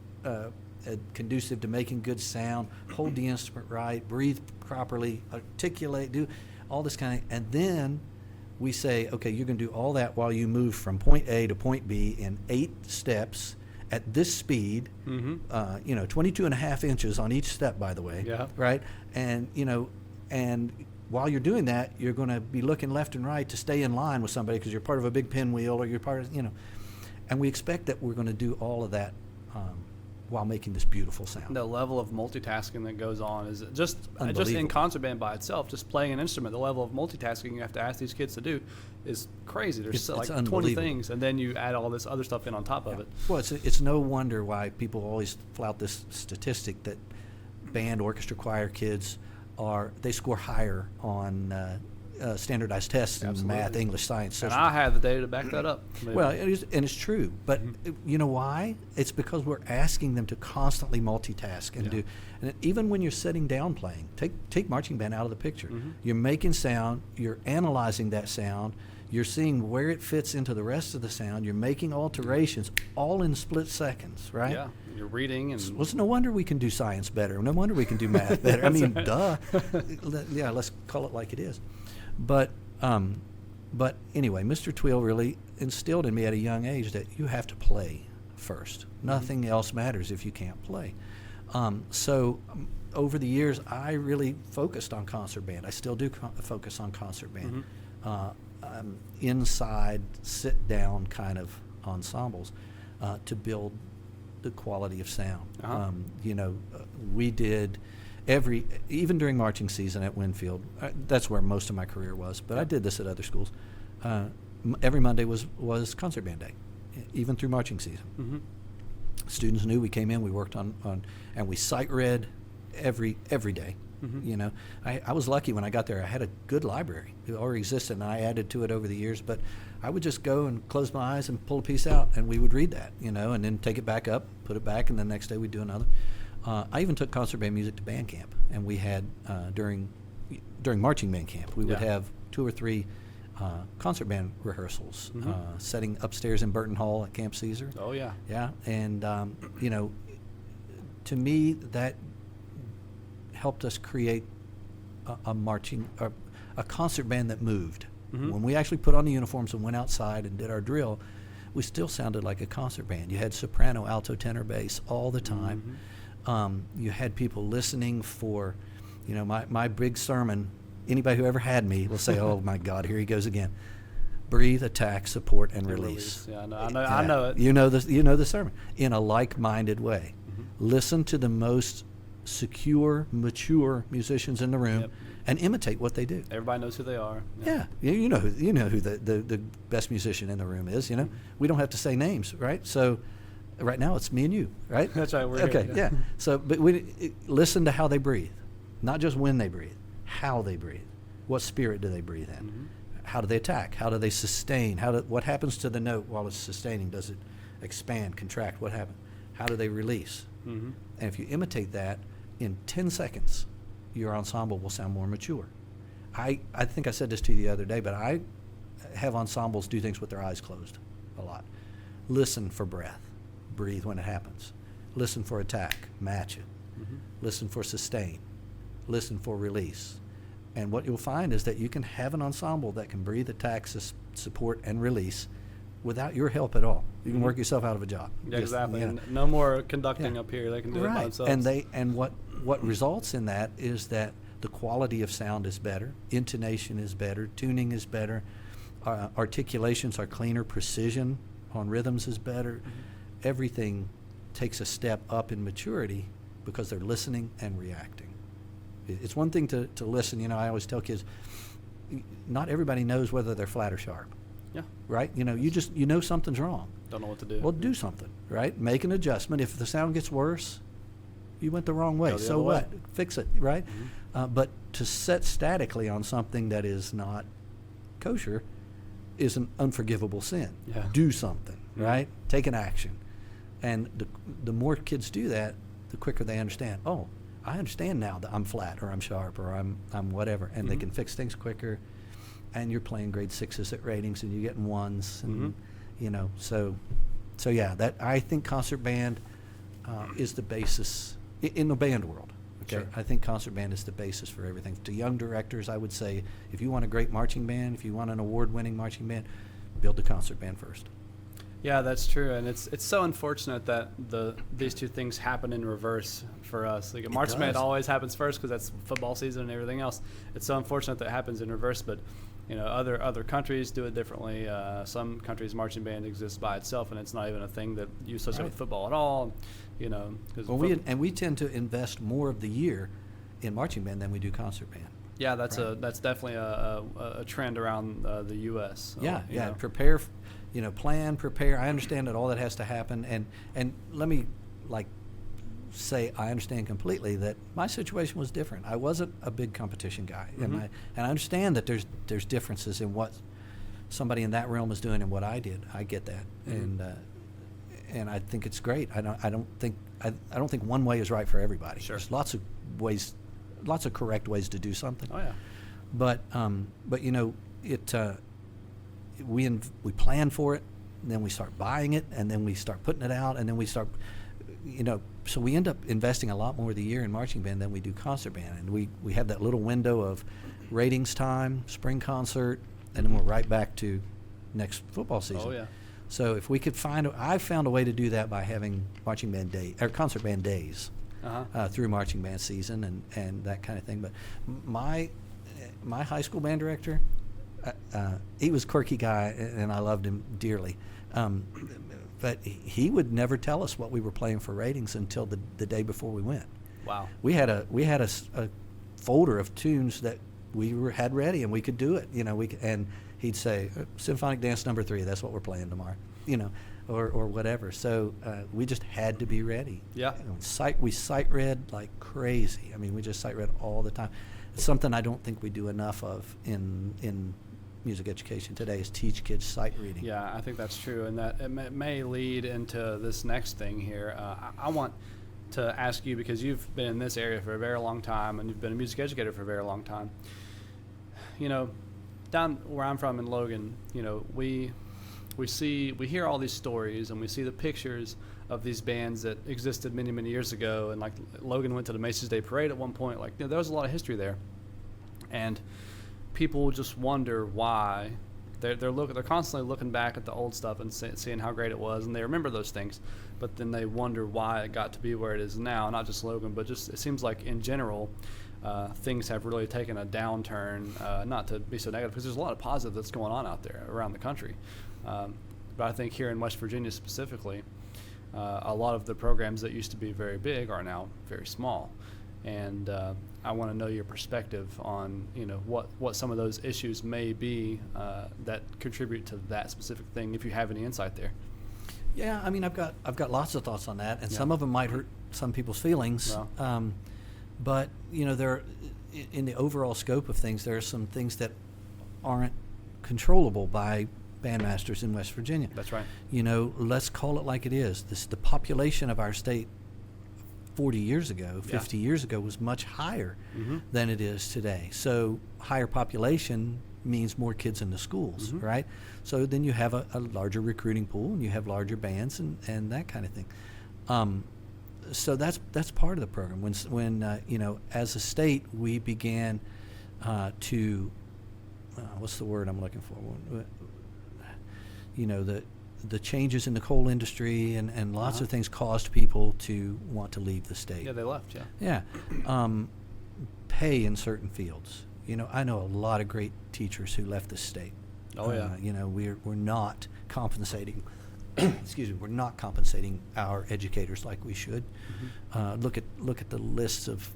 conducive to making good sound, hold the instrument right, breathe properly, articulate, do all this kind of, and then we say, okay, you're going to do all that while you move from point A to point B in 8 steps at this speed, 22 and a half inches on each step, by the way, right? And, and while you're doing that, you're going to be looking left and right to stay in line with somebody because you're part of a big pinwheel or you're part of, and we expect that we're going to do all of that while making this beautiful sound. The level of multitasking that goes on is just in concert band by itself, just playing an instrument, the level of multitasking you have to ask these kids to do is crazy. There's like 20 things, and then you add all this other stuff in on top of it. Well, it's no wonder why people always flout this statistic that band, orchestra, choir kids they score higher on standardized tests in math, English, science, social. And I have the data to back that up. Well, it's true. But you know why? It's because we're asking them to constantly multitask and do. And even when you're sitting down playing, take marching band out of the picture. You're making sound. You're analyzing that sound. You're seeing where it fits into the rest of the sound. You're making alterations all in split seconds, right? Yeah. You're reading. And well, it's no wonder we can do science better. No wonder we can do math better. I mean, duh. Yeah, let's call it like it is. But anyway, Mr. Tweel really instilled in me at a young age that you have to play first. Nothing else matters if you can't play. So over the years, I really focused on concert band. I still do focus on concert band. Inside, sit-down kind of ensembles to build the quality of sound. We did even during marching season at Winfield, that's where most of my career was, but I did this at other schools. Every Monday was concert band day, even through marching season. Students knew we came in, we worked on and we sight read every day. I was lucky when I got there. I had a good library. It already existed, and I added to it over the years, but I would just go and close my eyes and pull a piece out, and we would read that, and then take it back up, put it back, and the next day we'd do another. I even took concert band music to band camp, and we had during marching band camp, we would have 2 or 3 concert band rehearsals, setting upstairs in Burton Hall at Camp Caesar. Oh yeah, yeah, and to me that helped us create a concert band that moved. When we actually put on the uniforms and went outside and did our drill, we still sounded like a concert band. You had soprano, alto, tenor, bass all the time. You had people listening for, my big sermon. Anybody who ever had me will say, "Oh my God, here he goes again." Breathe, attack, support, and release. Yeah, I know it. You know the sermon in a like-minded way. Listen to the most secure, mature musicians in the room, Yep. and imitate what they do. Everybody knows who they are. Yeah, you know who the best musician in the room is. You know, we don't have to say names, right? So, right now it's me and you, right? That's right. We're Okay, here. yeah. So, but listen to how they breathe, not just when they breathe, how they breathe. What spirit do they breathe in? Mhm. How do they attack? How do they sustain? What happens to the note while it's sustaining? Does it expand, contract? What happens? How do they release? Mm-hmm. And if you imitate that in 10 seconds, your ensemble will sound more mature. I think I said this to you the other day, but I have ensembles do things with their eyes closed a lot. Listen for breath. Breathe when it happens. Listen for attack. Match it. Mm-hmm. Listen for sustain. Listen for release. And what you'll find is that you can have an ensemble that can breathe, attack, support, and release without your help at all. You can Mhm. work yourself out of a job. Yeah, Just, exactly. you know. And no more conducting Yeah. up here. They can do it by Right. themselves. And what results in that is that the quality of sound is better, intonation is better, tuning is better, articulations are cleaner, precision on rhythms is better. Mhm. Everything takes a step up in maturity because they're listening and reacting. It's one thing to listen. You know, I always tell kids, not everybody knows whether they're flat or sharp, Yeah. right? You know, you know something's wrong. Don't know what to do. Well, do something, right? Make an adjustment. If the sound gets worse, you went the wrong way. Go the So other way. what? Fix it, right? Mhm. But to set statically on something that is not kosher is an unforgivable sin. Yeah. Do something, Mhm. right? Take an action. And the more kids do that, the quicker they understand, oh, I understand now that I'm flat or I'm sharp or I'm whatever. And they Mhm. can fix things quicker. And you're playing grade 6s at ratings and you're getting 1s. And, Mhm. you know, so yeah, that I think concert band is the basis in the band world. Okay, Sure. I think concert band is the basis for everything. To young directors, I would say, if you want a great marching band, if you want an award-winning marching band, build a concert band first. Yeah, that's true, and it's so unfortunate that these two things happen in reverse for us. Like marching band does. always happens first because that's football season and everything else. It's so unfortunate that it happens in reverse, but you know, other countries do it differently. Some countries marching band exists by itself, and it's not even a thing that you associate Right. with football at all. You know, because Well, we tend to invest more of the year in marching band than we do concert band. yeah, that's Right. that's definitely a trend around the U.S. So, Yeah, you yeah. know. Prepare, plan, prepare. I understand that all that has to happen, and let me say I understand completely that my situation was different. I wasn't a big competition guy, Mhm. and I understand that there's differences in what somebody in that realm is doing and what I did. I get that, Mhm. and I think it's great. I don't think one way is right for everybody. Sure. There's lots of ways, lots of correct ways to do something. Oh yeah. But you know, we plan for it, and then we start buying it, and then we start putting it out, and then we start, so we end up investing a lot more of the year in marching band than we do concert band, and we have that little window of ratings time, spring concert, and then we're right back to next football season. Oh yeah. So if we could I found a way to do that by having marching band day or concert band days Uh-huh. through marching band season and that kind of thing. But my high school band director, he was a quirky guy, and I loved him dearly. But he would never tell us what we were playing for ratings until the day before we went. Wow. We had a folder of tunes that had ready, and we could do it. And he'd say, Symphonic Dance Number 3, that's what we're playing tomorrow, or whatever. So we just had to be ready. Yeah. We sight read like crazy. I mean, we just sight read all the time. It's something I don't think we do enough of in music education today, is teach kids sight reading. Yeah, I think that's true, and that it may lead into this next thing here. I want to ask you, because you've been in this area for a very long time, and you've been a music educator for a very long time. Down where I'm from in Logan, we hear all these stories, and we see the pictures of these bands that existed many, many years ago, and like Logan went to the Macy's Day Parade at one point. Like, there was a lot of history there, and people just wonder why. They're constantly looking back at the old stuff and seeing how great it was, and they remember those things, but then they wonder why it got to be where it is now. Not just Logan, but just it seems like in general, things have really taken a downturn. Not to be so negative, because there's a lot of positive that's going on out there around the country, but I think here in West Virginia specifically, a lot of the programs that used to be very big are now very small. And I want to know your perspective on, what some of those issues may be that contribute to that specific thing, if you have any insight there. Yeah, I mean, I've got lots of thoughts on that, and Yeah. some of them might hurt some people's feelings. Well. But there, in the overall scope of things, there are some things that aren't controllable by bandmasters in West Virginia. That's right. Let's call it like it is. The population of our state 40 years ago, 50 years ago, was much higher than it is today. So higher population means more kids in the schools, right? So then you have a larger recruiting pool, and you have larger bands and that kind of thing. So that's part of the program. When as a state, we began to what's the word I'm looking for? The changes in the coal industry and lots of things caused people to want to leave the state. Yeah, they left. Yeah. Pay in certain fields. I know a lot of great teachers who left the state. Oh yeah. We're not compensating. Excuse me. We're not compensating our educators like we should. Look at the lists of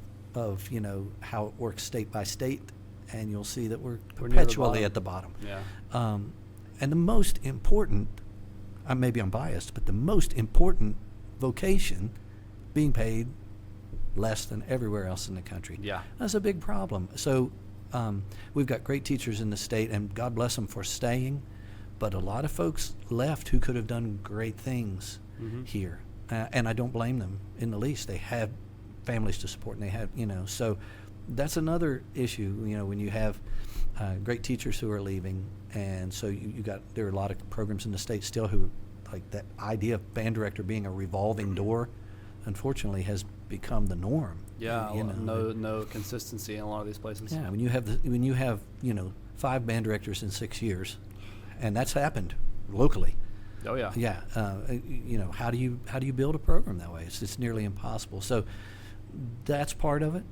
how it works state by state, and you'll see that we're perpetually at the bottom. Yeah. And the most important, maybe I'm biased, but the most important vocation being paid less than everywhere else in the country. Yeah. That's a big problem. So we've got great teachers in the state, and God bless them for staying, but a lot of folks left who could have done great things here. And I don't blame them in the least. They have families to support, and they have, so that's another issue, when you have great teachers who are leaving. And so there are a lot of programs in the state still who, like that idea of band director being a revolving door, unfortunately has become the norm. Yeah, no consistency in a lot of these places. Yeah, when you have 5 band directors in 6 years, and that's happened locally. Oh yeah. Yeah, how do you build a program that way? It's nearly impossible. So that's part of it.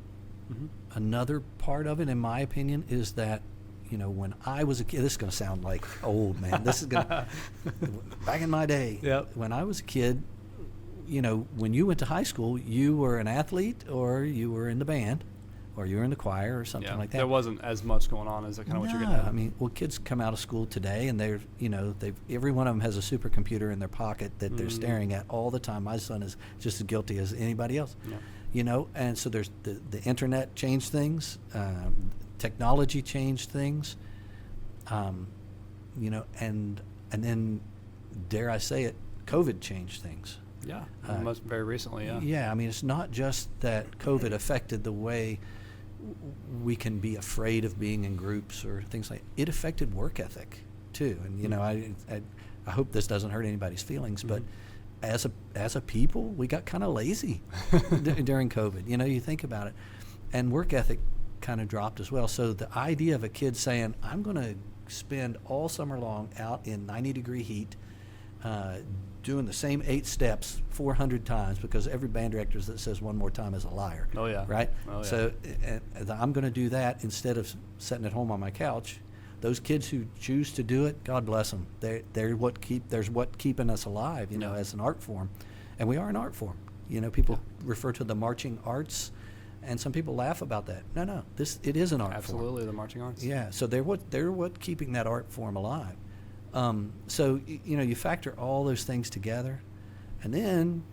Another part of it, in my opinion, is that when I was a kid, this is going to sound like old man. This is going to back in my day. Yep. When I was a kid, when you went to high school, you were an athlete, or you were in the band, or you were in the choir, or something like that. There wasn't as much going on as kind of what you're getting at. I mean, kids come out of school today, and they're every one of them has a supercomputer in their pocket that they're staring at all the time. My son is just as guilty as anybody else. Yeah. And so there's the internet changed things, technology changed things, and then, dare I say it, COVID changed things. Yeah, very recently, yeah. Yeah, I mean, it's not just that COVID affected the way we can be afraid of being in groups or things like it affected work ethic too. And I hope this doesn't hurt anybody's feelings, but as a people, we got kind of lazy during COVID. You think about it, and work ethic kind of dropped as well. So the idea of a kid saying, "I'm going to spend all summer long out in 90-degree heat, doing the same 8 steps 400 times," because every band director that says one more time is a liar. Oh yeah. Right. Oh, yeah. So I'm going to do that instead of sitting at home on my couch. Those kids who choose to do it, God bless them. They're what keeping us alive, as an art form, and we are an art form. People refer to the marching arts, and some people laugh about that. No, it is an art form. Absolutely, the marching arts. Yeah, so they're what keeping that art form alive. So you factor all those things together, and then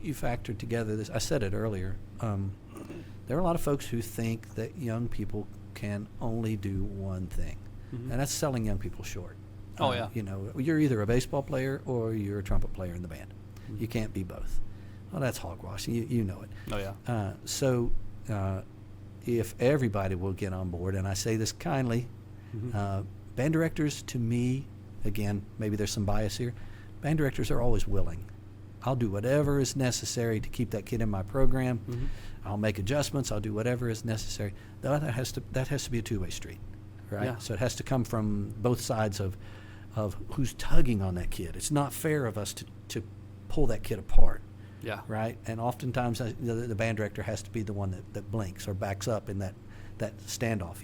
you factor together this. I said it earlier. There are a lot of folks who think that young people can only do one thing, and that's selling young people short. Oh yeah. You're either a baseball player or you're a trumpet player in the band. You can't be both. Well, that's hogwash. You know it. Oh yeah. So if everybody will get on board, and I say this kindly, band directors, to me, again, maybe there's some bias here, band directors are always willing. I'll do whatever is necessary to keep that kid in my program. I'll make adjustments. I'll do whatever is necessary. That has to be a two-way street, right? Yeah. So it has to come from both sides of who's tugging on that kid. It's not fair of us to pull that kid apart. Yeah. Right. And oftentimes the band director has to be the one that blinks or backs up in that standoff.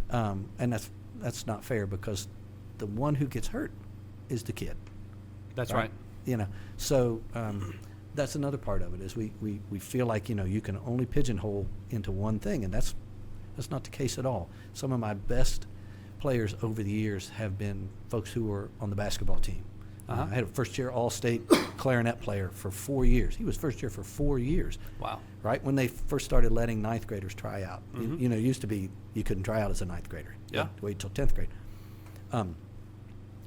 And that's not fair, because the one who gets hurt is the kid. That's right. you know. So that's another part of it is we feel like, you know, you can only pigeonhole into one thing, and that's not the case at all. Some of my best players over the years have been folks who were on the basketball team. I had a first-year All-State clarinet player for 4 years. He was first year for 4 years. Wow. Right when they first started letting ninth graders try out. You know, it used to be you couldn't try out as a ninth grader. Yeah. You had to wait till 10th grade.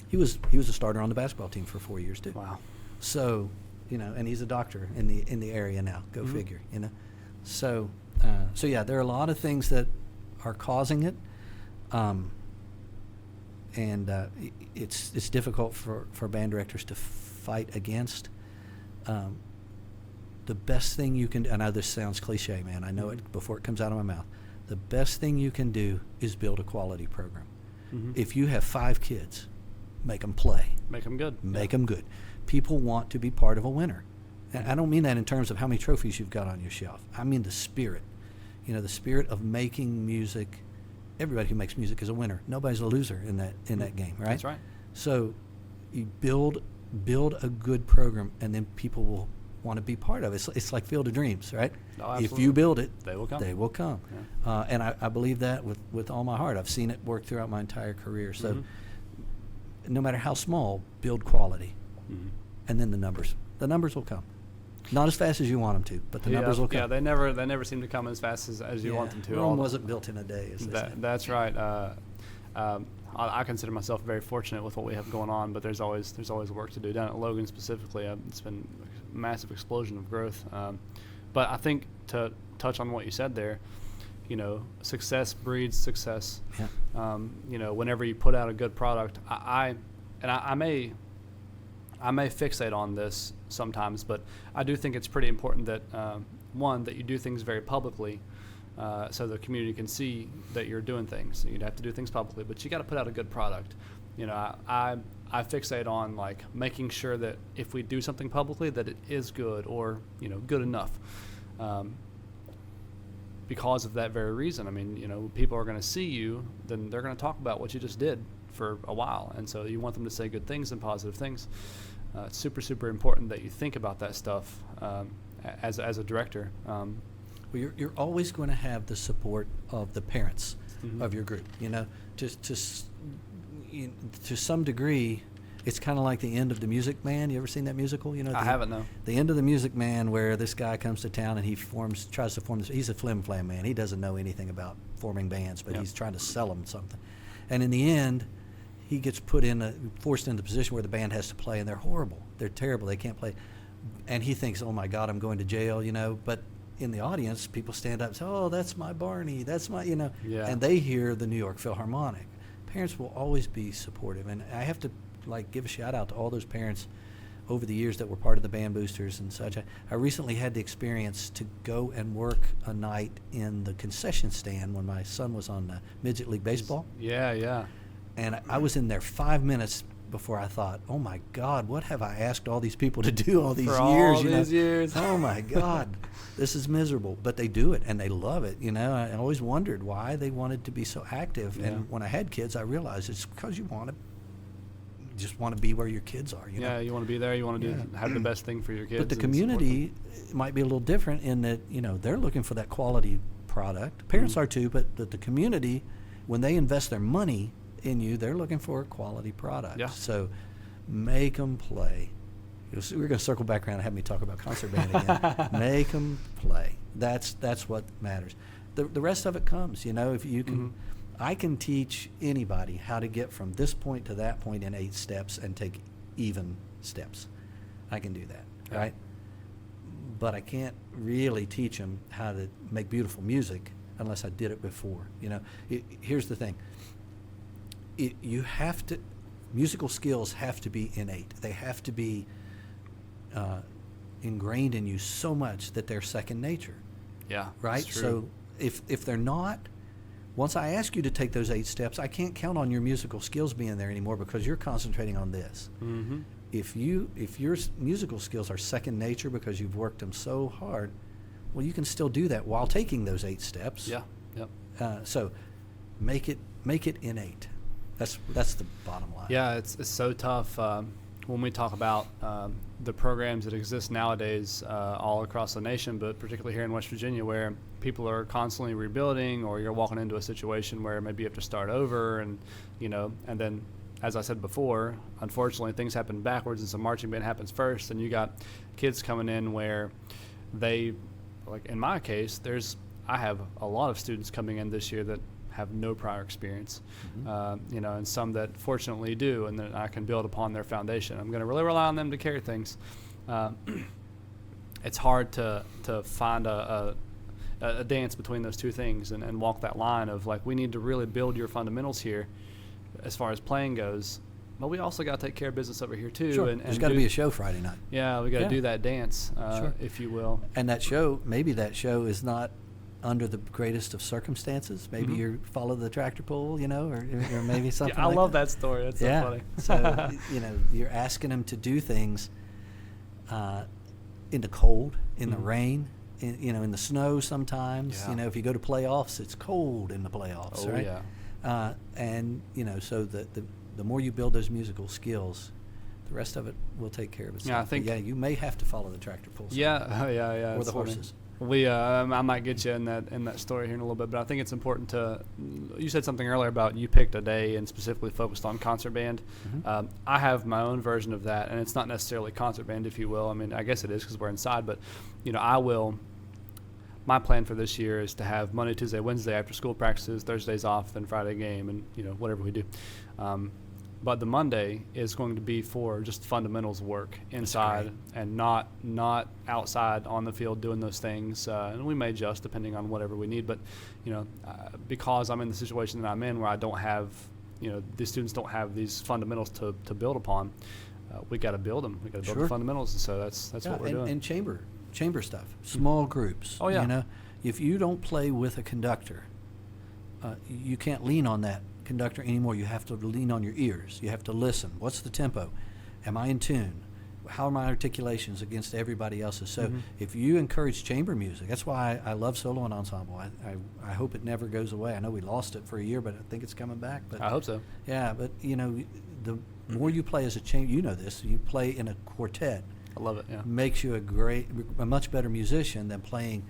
He was a starter on the basketball team for 4 years too. Wow. So, you know, and he's a doctor in the area now. Go figure. You know, so yeah, there are a lot of things that are causing it. And it's difficult for band directors to fight against. The best thing you can, I know this sounds cliche, man, I know it before it comes out of my mouth. The best thing you can do is build a quality program. If you have 5 kids, make them play. Make them good. Make them good. People want to be part of a winner. And I don't mean that in terms of how many trophies you've got on your shelf. I mean the spirit. You know, the spirit of making music. Everybody who makes music is a winner. Nobody's a loser in that game, right? That's right. So you build a good program, and then people will want to be part of it. It's like Field of Dreams, right? Oh, if you build it, they will come. They will come. Yeah. And I believe that with all my heart. I've seen it work throughout my entire career. So no matter how small, build quality, and then the numbers will come. Not as fast as you want them to, but the numbers will come. Yeah, they never seem to come as fast as you want them to. Rome wasn't built in a day. That's right. I consider myself very fortunate with what we have going on, but there's always work to do. Down at Logan specifically, it's been a massive explosion of growth. But I think to touch on what you said there, you know, success breeds success. Yeah. You know, whenever you put out a good product, I may fixate on this sometimes, but I do think it's pretty important that one, that you do things very publicly, so the community can see that you're doing things. You'd have to do things publicly, but you got to put out a good product. You know, I fixate on like making sure that if we do something publicly, that it is good or, you know, good enough. Because of that very reason. I mean, you know, people are going to see you, then they're going to talk about what you just did for a while, and so you want them to say good things and positive things. It's super, super important that you think about that stuff as a director. Well, you're always going to have the support of the parents of your group. You know, to some degree, it's kind of like the end of The Music Man. You ever seen that musical? You know, I haven't, no. The end of The Music Man, where this guy comes to town and he tries to form this. He's a flim-flam man. He doesn't know anything about forming bands, but he's trying to sell them something. And in the end, he gets forced into the position where the band has to play, and they're horrible. They're terrible. They can't play. And he thinks, oh, my God, I'm going to jail, you know. But in the audience, people stand up and say, oh, that's my Barney. That's my, you know. Yeah. And they hear the New York Philharmonic. Parents will always be supportive. And I have to, like, give a shout-out to all those parents over the years that were part of the band boosters and such. I recently had the experience to go and work a night in the concession stand when my son was on Midget League Baseball. Yeah. And I was in there 5 minutes before I thought, oh, my God, what have I asked all these people to do all these years? Oh, my God, this is miserable. But they do it, and they love it. You know, I always wondered why they wanted to be so active. Yeah. And when I had kids, I realized it's because you just want to be where your kids are. You know? You want to be there. You want to have the best thing for your kids. But the community might be a little different in that, you know, they're looking for that quality product. Parents are too, but the community, when they invest their money in you, they're looking for a quality product. Yeah. So make them play. We're going to circle back around and have me talk about concert band again. Make them play. That's what matters. The rest of it comes, you know, if you can. I can teach anybody how to get from this point to that point in 8 steps and take even steps. I can do that, right? But I can't really teach them how to make beautiful music unless I did it before. You know, here's the thing. Musical skills have to be innate. They have to be ingrained in you so much that they're second nature. Yeah, right? That's true. So if they're not, once I ask you to take those 8 steps, I can't count on your musical skills being there anymore because you're concentrating on this. Mm-hmm. If your musical skills are second nature because you've worked them so hard, well, you can still do that while taking those 8 steps. Yeah. Yep. So make it innate. That's the bottom line. Yeah, it's so tough. when we talk about the programs that exist nowadays all across the nation, but particularly here in West Virginia, where people are constantly rebuilding, or you're walking into a situation where maybe you have to start over, and and then, as I said before, unfortunately things happen backwards, and some marching band happens first, and you got kids coming in where they, like in my case, I have a lot of students coming in this year that have no prior experience, and some that fortunately do, and then I can build upon their foundation. I'm going to really rely on them to carry things. It's hard to find a dance between those two things, and walk that line of, like, we need to really build your fundamentals here as far as playing goes, but we also got to take care of business over here too. Sure. And there's got to be a show Friday night. Yeah, we got to do that dance, Sure. if you will. And maybe that show is not under the greatest of circumstances. Maybe you follow the tractor pull, or maybe something. I like love that. that story. That's so funny. So you're asking them to do things in the cold, in the rain, in the snow sometimes. Yeah. If you go to playoffs, it's cold in the playoffs, right? Yeah. And so the more you build those musical skills, the rest of it will take care of itself. Yeah, I think. But you may have to follow the tractor pull. Yeah. Or the horses. I might get you in that story here in a little bit, but I think it's important to. You said something earlier about you picked a day and specifically focused on concert band. Mm-hmm. I have my own version of that, and it's not necessarily concert band, if you will. I mean, I guess it is because we're inside, but I will. My plan for this year is to have Monday, Tuesday, Wednesday after school practices, Thursdays off, then Friday game, and whatever we do. But the Monday is going to be for just fundamentals work inside, and not outside on the field doing those things. And we may adjust depending on whatever we need. But, because I'm in the situation that I'm in where I don't have, these students don't have these fundamentals to build upon, we got to build them. We got to build the fundamentals. And so that's what we're doing. And chamber stuff, small groups. Oh, yeah. If you don't play with a conductor, you can't lean on that conductor anymore. You have to lean on your ears. You have to listen. What's the tempo? Am I in tune? How are my articulations against everybody else's? So if you encourage chamber music, that's why I love solo and ensemble. I hope it never goes away. I know we lost it for a year, but I think it's coming back. But I hope so. Yeah, but the more you play as a chamber, this, you play in a quartet. I love it. Yeah, makes you a much better musician than playing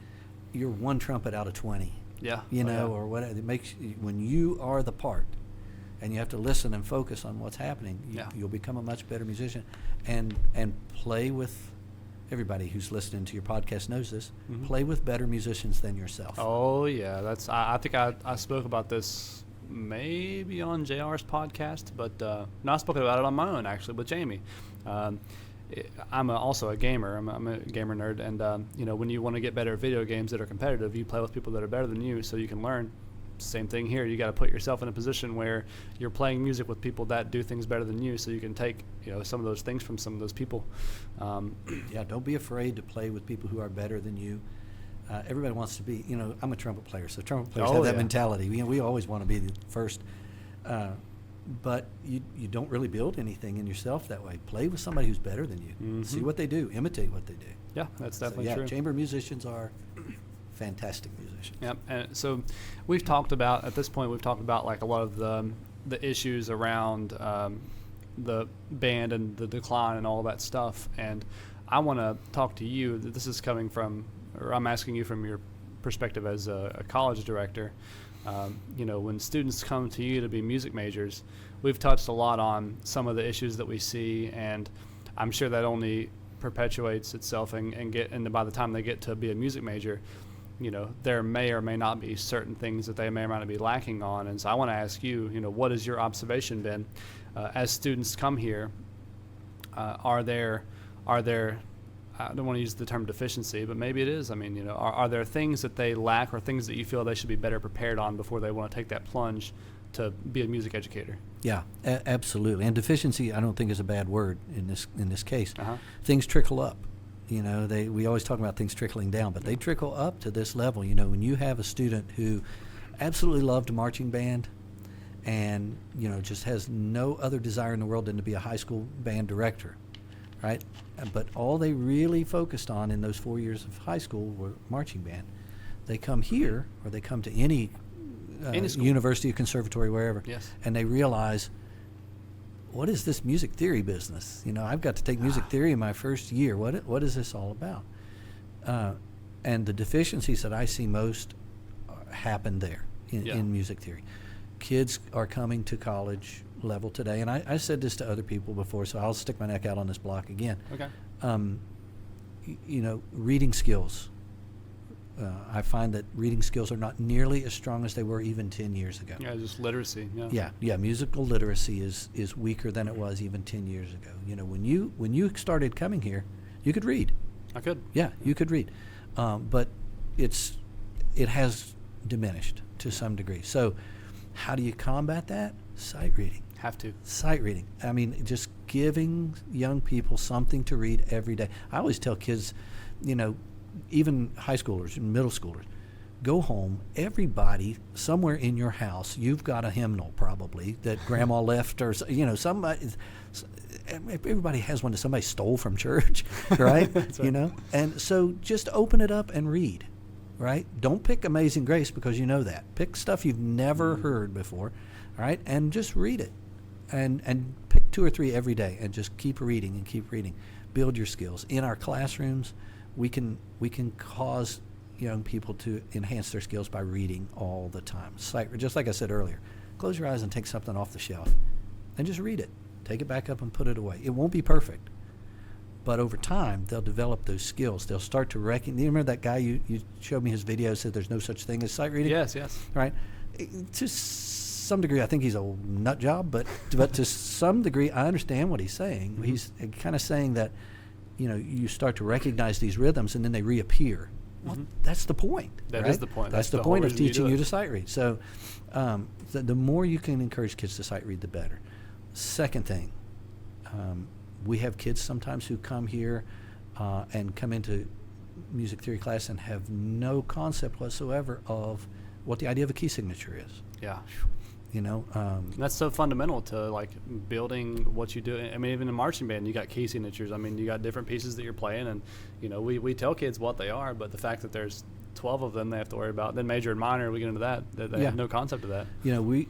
your one trumpet out of 20. Yeah. Or whatever. It makes when you are the part, and you have to listen and focus on what's happening. You'll become a much better musician, and play with. Everybody who's listening to your podcast knows this. Play with better musicians than yourself. Oh yeah, that's. I think I spoke about this maybe on JR's podcast, but no, I spoke about it on my own actually with Jamie. I'm also a gamer. I'm a gamer nerd, and when you want to get better at video games that are competitive, you play with people that are better than you, so you can learn. Same thing here. You got to put yourself in a position where you're playing music with people that do things better than you, so you can take some of those things from some of those people. Don't be afraid to play with people who are better than you. Everybody wants to be. I'm a trumpet player, so trumpet players have that mentality. We always want to be the first. But you don't really build anything in yourself that way. Play with somebody who's better than you. See what they do. Imitate what they do. Yeah, that's definitely true. Chamber musicians are fantastic musicians. Yep. And so we've talked about, at this point, like a lot of the issues around the band and the decline and all that stuff. And I want to talk to you. This is coming from, or I'm asking you from your perspective as a college director. When students come to you to be music majors, we've touched a lot on some of the issues that we see, and I'm sure that only perpetuates itself and by the time they get to be a music major, there may or may not be certain things that they may or may not be lacking on. And so I want to ask you, what has your observation been as students come here? Are there I don't want to use the term deficiency, but maybe it is. I mean, are there things that they lack or things that you feel they should be better prepared on before they want to take that plunge to be a music educator? Yeah, absolutely. And deficiency, I don't think is a bad word in this case. Uh-huh. Things trickle up. We always talk about things trickling down, but they trickle up to this level. When you have a student who absolutely loved marching band and, just has no other desire in the world than to be a high school band director, right? But all they really focused on in those 4 years of high school were marching band. They come here, or they come to any school, university, conservatory, wherever, yes, and they realize what is this music theory business? I've got to take music theory in my first year. What is this all about? And the deficiencies that I see most happen there in music theory. Kids are coming to college level today, and I said this to other people before, so I'll stick my neck out on this block again. Okay. Reading skills. I find that reading skills are not nearly as strong as they were even 10 years ago. Yeah, just literacy. Yeah. Musical literacy is weaker than it was even 10 years ago. When you started coming here, you could read. I could. Yeah, you could read, but it has diminished to some degree. So, how do you combat that? Sight reading. Have to. Sight reading. I mean, just giving young people something to read every day. I always tell kids, even high schoolers and middle schoolers, go home, everybody, somewhere in your house, you've got a hymnal probably that grandma left, or, somebody, everybody has one that somebody stole from church, right? That's right. And so just open it up and read, right? Don't pick Amazing Grace because you know that. Pick stuff you've never heard before, all right? And just read it. And pick 2 or 3 every day and just keep reading and keep reading. Build your skills. In our classrooms, we can cause young people to enhance their skills by reading all the time. Just like I said earlier, close your eyes and take something off the shelf and just read it. Take it back up and put it away. It won't be perfect, but over time, they'll develop those skills. They'll start to recognize. You remember that guy you showed me his video, said there's no such thing as sight reading? Yes. Right? To some degree, I think he's a nut job, but to some degree, I understand what he's saying. Mm-hmm. He's kind of saying that, you start to recognize these rhythms and then they reappear. Well, that's the point. That is the point. That's the point of teaching you to sight read. So the more you can encourage kids to sight read, the better. Second thing, we have kids sometimes who come here and come into music theory class and have no concept whatsoever of what the idea of a key signature is. Yeah. That's so fundamental to like building what you do. I mean, even in marching band, you got key signatures. I mean, you got different pieces that you're playing, and we tell kids what they are, but the fact that there's 12 of them they have to worry about. Then major and minor, we get into that. They have no concept of that.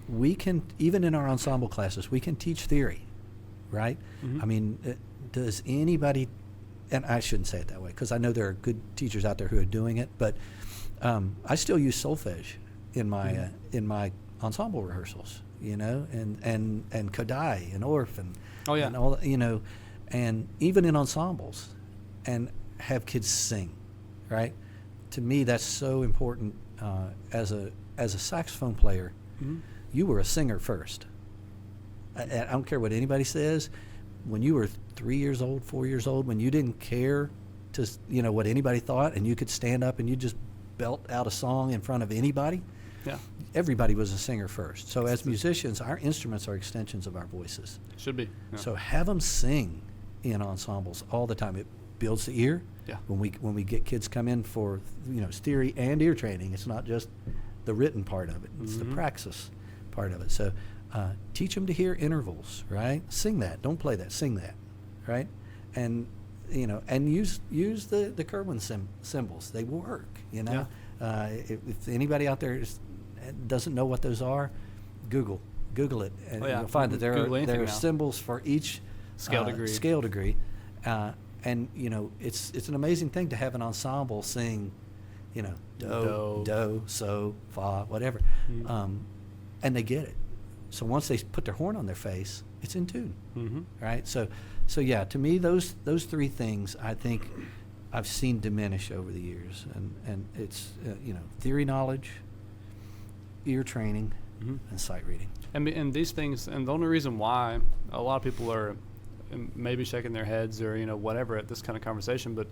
We can, even in our ensemble classes, we can teach theory, right? Mm-hmm. I mean, does anybody, and I shouldn't say it that way because I know there are good teachers out there who are doing it, but I still use solfege in my ensemble rehearsals, and Kodai and Orff and and all, and even in ensembles, and have kids sing, right? To me, that's so important. As a saxophone player, you were a singer first. I don't care what anybody says. When you were 3 years old, 4 years old, when you didn't care to what anybody thought, and you could stand up and you just belt out a song in front of anybody. Yeah. Everybody was a singer first. So as musicians, our instruments are extensions of our voices. Should be. Yeah. So have them sing in ensembles all the time. It builds the ear. Yeah. When we get kids come in for theory and ear training, it's not just the written part of it. It's the praxis part of it. So teach them to hear intervals, right? Sing that. Don't play that. Sing that, right? And and use the Kerwin symbols. They work. Yeah. If anybody out there doesn't know what those are, Google it, and you'll find that there are symbols for each scale degree. And it's an amazing thing to have an ensemble sing, do, so, fa, whatever, and they get it. So once they put their horn on their face, it's in tune, right? So yeah, to me, those 3 things I think I've seen diminish over the years, and it's theory knowledge, ear training, and sight reading. And these things, and the only reason why a lot of people are maybe shaking their heads or whatever at this kind of conversation, but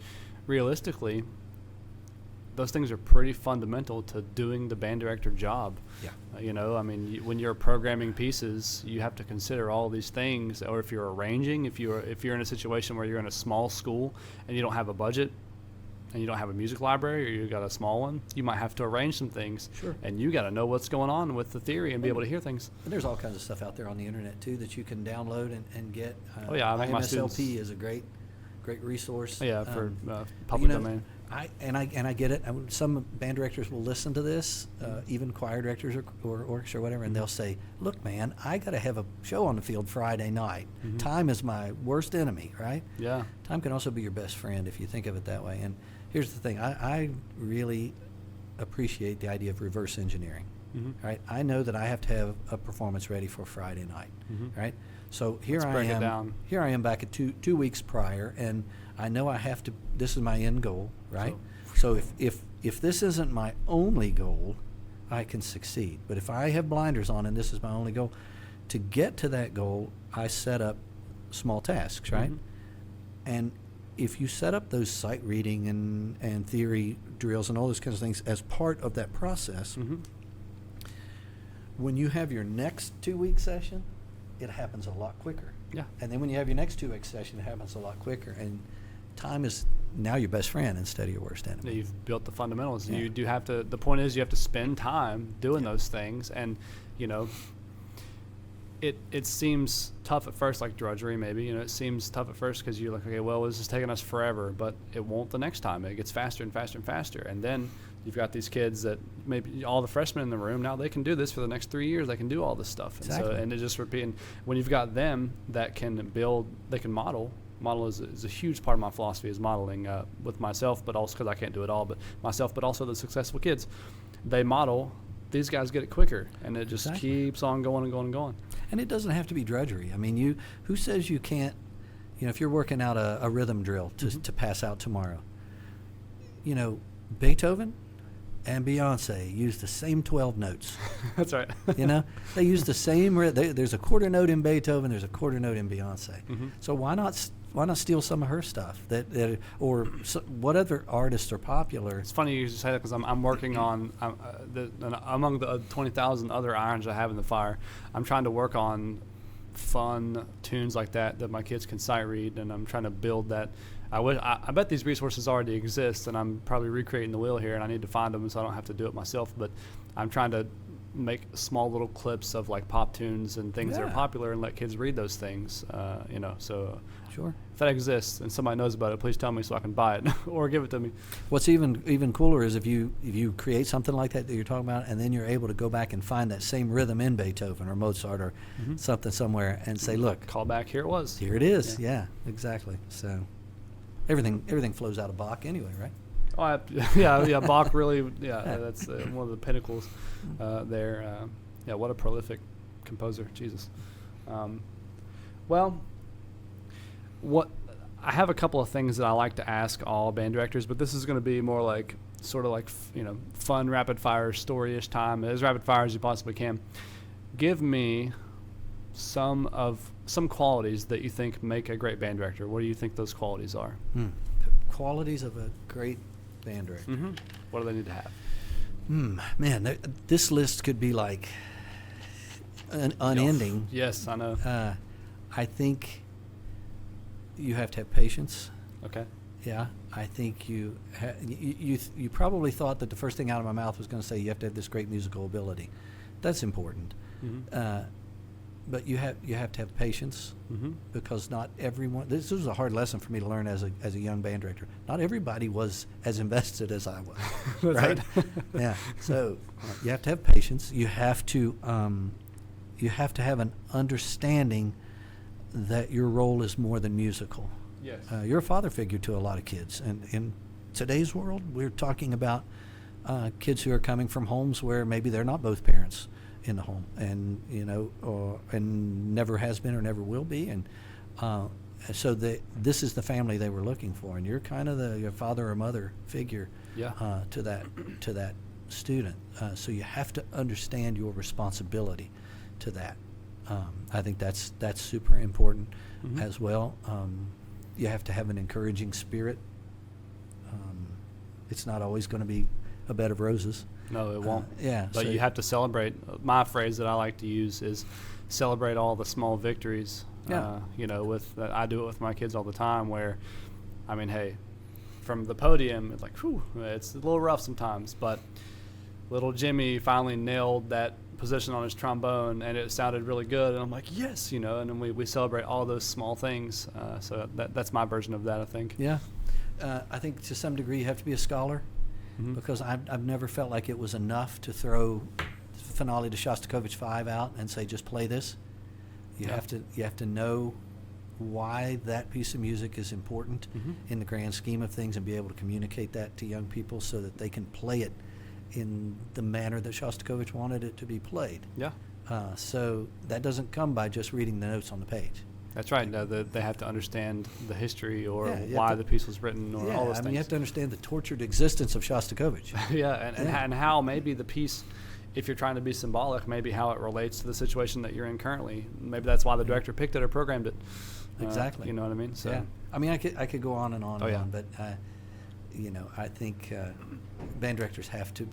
realistically, those things are pretty fundamental to doing the band director job. Yeah. When you're programming pieces, you have to consider all these things. Or if you're arranging, if you're in a situation where you're in a small school and you don't have a budget and you don't have a music library, or you got a small one, you might have to arrange some things. Sure. And you got to know what's going on with the theory and be able to hear things. And there's all kinds of stuff out there on the internet too that you can download and get. I think my MSLP students is a great great resource. Yeah, for public you know, domain. I get it. Some band directors will listen to this, even choir directors or orchestra or whatever, and they'll say, "Look, man, I got to have a show on the field Friday night. Time is my worst enemy, right?" Yeah. Time can also be your best friend if you think of it that way. And here's the thing: I really appreciate the idea of reverse engineering. Right? I know that I have to have a performance ready for Friday night. Right? So Let's break it down. Here I am back at two weeks prior, and I know I have to. This is my end goal, right? So if this isn't my only goal, I can succeed. But if I have blinders on and this is my only goal, to get to that goal, I set up small tasks, right? And if you set up those sight reading and theory drills and all those kinds of things as part of that process, when you have your next 2-week session, it happens a lot quicker. Yeah. And then when you have your next 2-week session, it happens a lot quicker. And time is now your best friend instead of your worst enemy. Yeah, you've built the fundamentals. Yeah. You do have to. The point is, you have to spend time doing those things, and you know, it seems tough at first, like drudgery maybe. You know, it seems tough at first because you're like, okay, well, this is taking us forever, but it won't the next time. It gets faster and faster and faster, and then you've got these kids that maybe all the freshmen in the room now, they can do this for the next 3 years. They can do all this stuff, Exactly. and it just repeating. When you've got them that can build, they can model. Model is a huge part of my philosophy, is modeling with myself, but also because I can't do it all, but myself, but also the successful kids. They model. These guys get it quicker, and it just keeps on going and going and going. And it doesn't have to be drudgery. I mean, who says you can't, you know, if you're working out a rhythm drill to pass out tomorrow, you know, Beethoven and Beyonce use the same 12 notes. That's right. You know, they use the same. There's a quarter note in Beethoven. There's a quarter note in Beyonce. So why not steal some of her stuff? What other artists are popular? It's funny you say that because I'm working on among the 20,000 other irons I have in the fire. I'm trying to work on fun tunes like that my kids can sight read, and I'm trying to build that. I bet these resources already exist, and I'm probably recreating the wheel here, and I need to find them so I don't have to do it myself. But I'm trying to make small little clips of like pop tunes and things that are popular and let kids read those things. You know, so sure. If that exists and somebody knows about it, please tell me so I can buy it or give it to me. What's even cooler is if you create something like that you're talking about, and then you're able to go back and find that same rhythm in Beethoven or Mozart or something somewhere, and say, look, Call back, here it was. Here it is. Yeah, exactly. So everything flows out of Bach anyway, right? Oh, yeah. Bach really, that's one of the pinnacles there. Yeah, what a prolific composer, Jesus. Well, I have a couple of things that I like to ask all band directors, but this is going to be more like sort of like fun rapid fire story-ish time, as rapid fire as you possibly can. Give me some qualities that you think make a great band director. What do you think those qualities are? Qualities of a great band director. What do they need to have? Man, this list could be like unending. Yes, I know. I think you have to have patience. Okay. Yeah, I think you probably thought that the first thing out of my mouth was going to say you have to have this great musical ability. That's important. But you have to have patience, because not everyone. This was a hard lesson for me to learn as a young band director. Not everybody was as invested as I was. Right? Yeah. So you have to have patience. You have to have an understanding that your role is more than musical. Yes. You're a father figure to a lot of kids, and in today's world, we're talking about kids who are coming from homes where maybe they're not both parents in the home, and and never has been or never will be, and so this is the family they were looking for, and you're kind of your father or mother figure to that student. So you have to understand your responsibility to that. I think that's super important as well. You have to have an encouraging spirit. It's not always going to be a bed of roses. No, it won't. But so you have to celebrate. My phrase that I like to use is celebrate all the small victories. Yeah. I do it with my kids all the time where, I mean, hey, from the podium, it's like, whew, it's a little rough sometimes, but little Jimmy finally nailed that position on his trombone, and it sounded really good, and I'm like, yes, and then we celebrate all those small things. So that's my version of that, I think. Yeah. I think to some degree you have to be a scholar, because I've never felt like it was enough to throw Finale to Shostakovich 5 out and say, just play this. You have to know why that piece of music is important in the grand scheme of things, and be able to communicate that to young people so that they can play it in the manner that Shostakovich wanted it to be played. Yeah. So that doesn't come by just reading the notes on the page. That's right. No, they have to understand the history, or Yeah, why the piece was written, or all those things. You have to understand the tortured existence of Shostakovich. And how maybe the piece, if you're trying to be symbolic, maybe how it relates to the situation that you're in currently. Maybe that's why the director picked it or programmed it. Exactly. You know what I mean? So. Yeah. I mean, I could go on and on Oh, and yeah. on, but I think band directors have to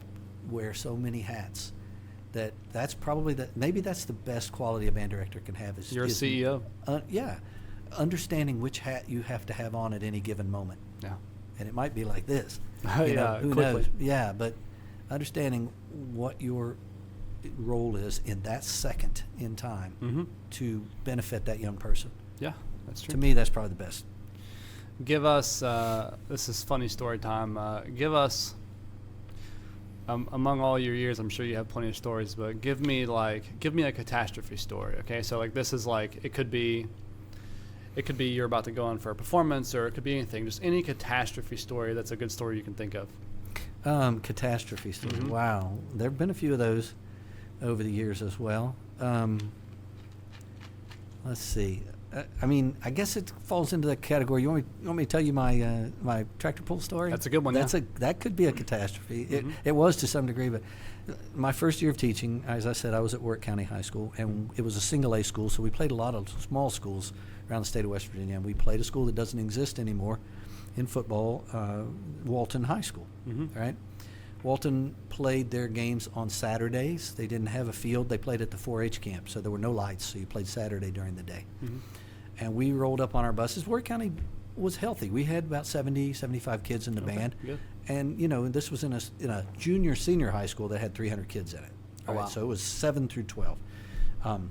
wear so many hats that's probably maybe that's the best quality a band director can have. You're a CEO. Understanding which hat you have to have on at any given moment. Yeah. And it might be like this. Who quickly. knows? Yeah, but understanding what your role is in that second in time to benefit that young person. Yeah, that's true. To me, that's probably the best. Give us, this is funny story time. Give us, among all your years, I'm sure you have plenty of stories, but give me a catastrophe story. Okay, so this is it could be you're about to go on for a performance, or it could be anything. Just any catastrophe story that's a good story you can think of. Catastrophe story. Wow, there have been a few of those over the years as well. Let's see. I mean, I guess it falls into that category. You want me to tell you my tractor pull story? That's a good one. That could be a catastrophe. It was to some degree, but my first year of teaching, as I said, I was at Warwick County High School, and it was a single A school, so we played a lot of small schools around the state of West Virginia. And we played a school that doesn't exist anymore in football, Walton High School. Right? Walton played their games on Saturdays. They didn't have a field. They played at the 4-H camp, so there were no lights, so you played Saturday during the day. And we rolled up on our buses. Warwick County was healthy. We had about 70, 75 kids in the band. Good. And, this was in a junior, senior high school that had 300 kids in it. Oh, wow. So it was 7 through 12. And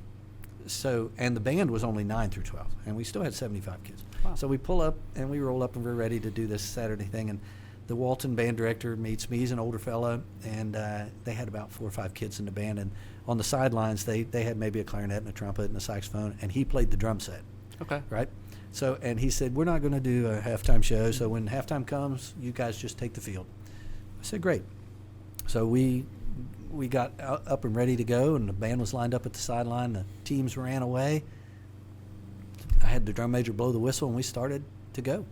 the band was only 9 through 12, and we still had 75 kids. Wow. So we pull up, and we roll up, and we're ready to do this Saturday thing. And the Walton band director meets me. He's an older fella, and they had about 4 or 5 kids in the band. And on the sidelines, they had maybe a clarinet and a trumpet and a saxophone, and he played the drum set. Okay. Right? So, and he said, we're not going to do a halftime show, so when halftime comes, you guys just take the field. I said, great. So we got up and ready to go, and the band was lined up at the sideline. The teams ran away. I had the drum major blow the whistle, and we started to go.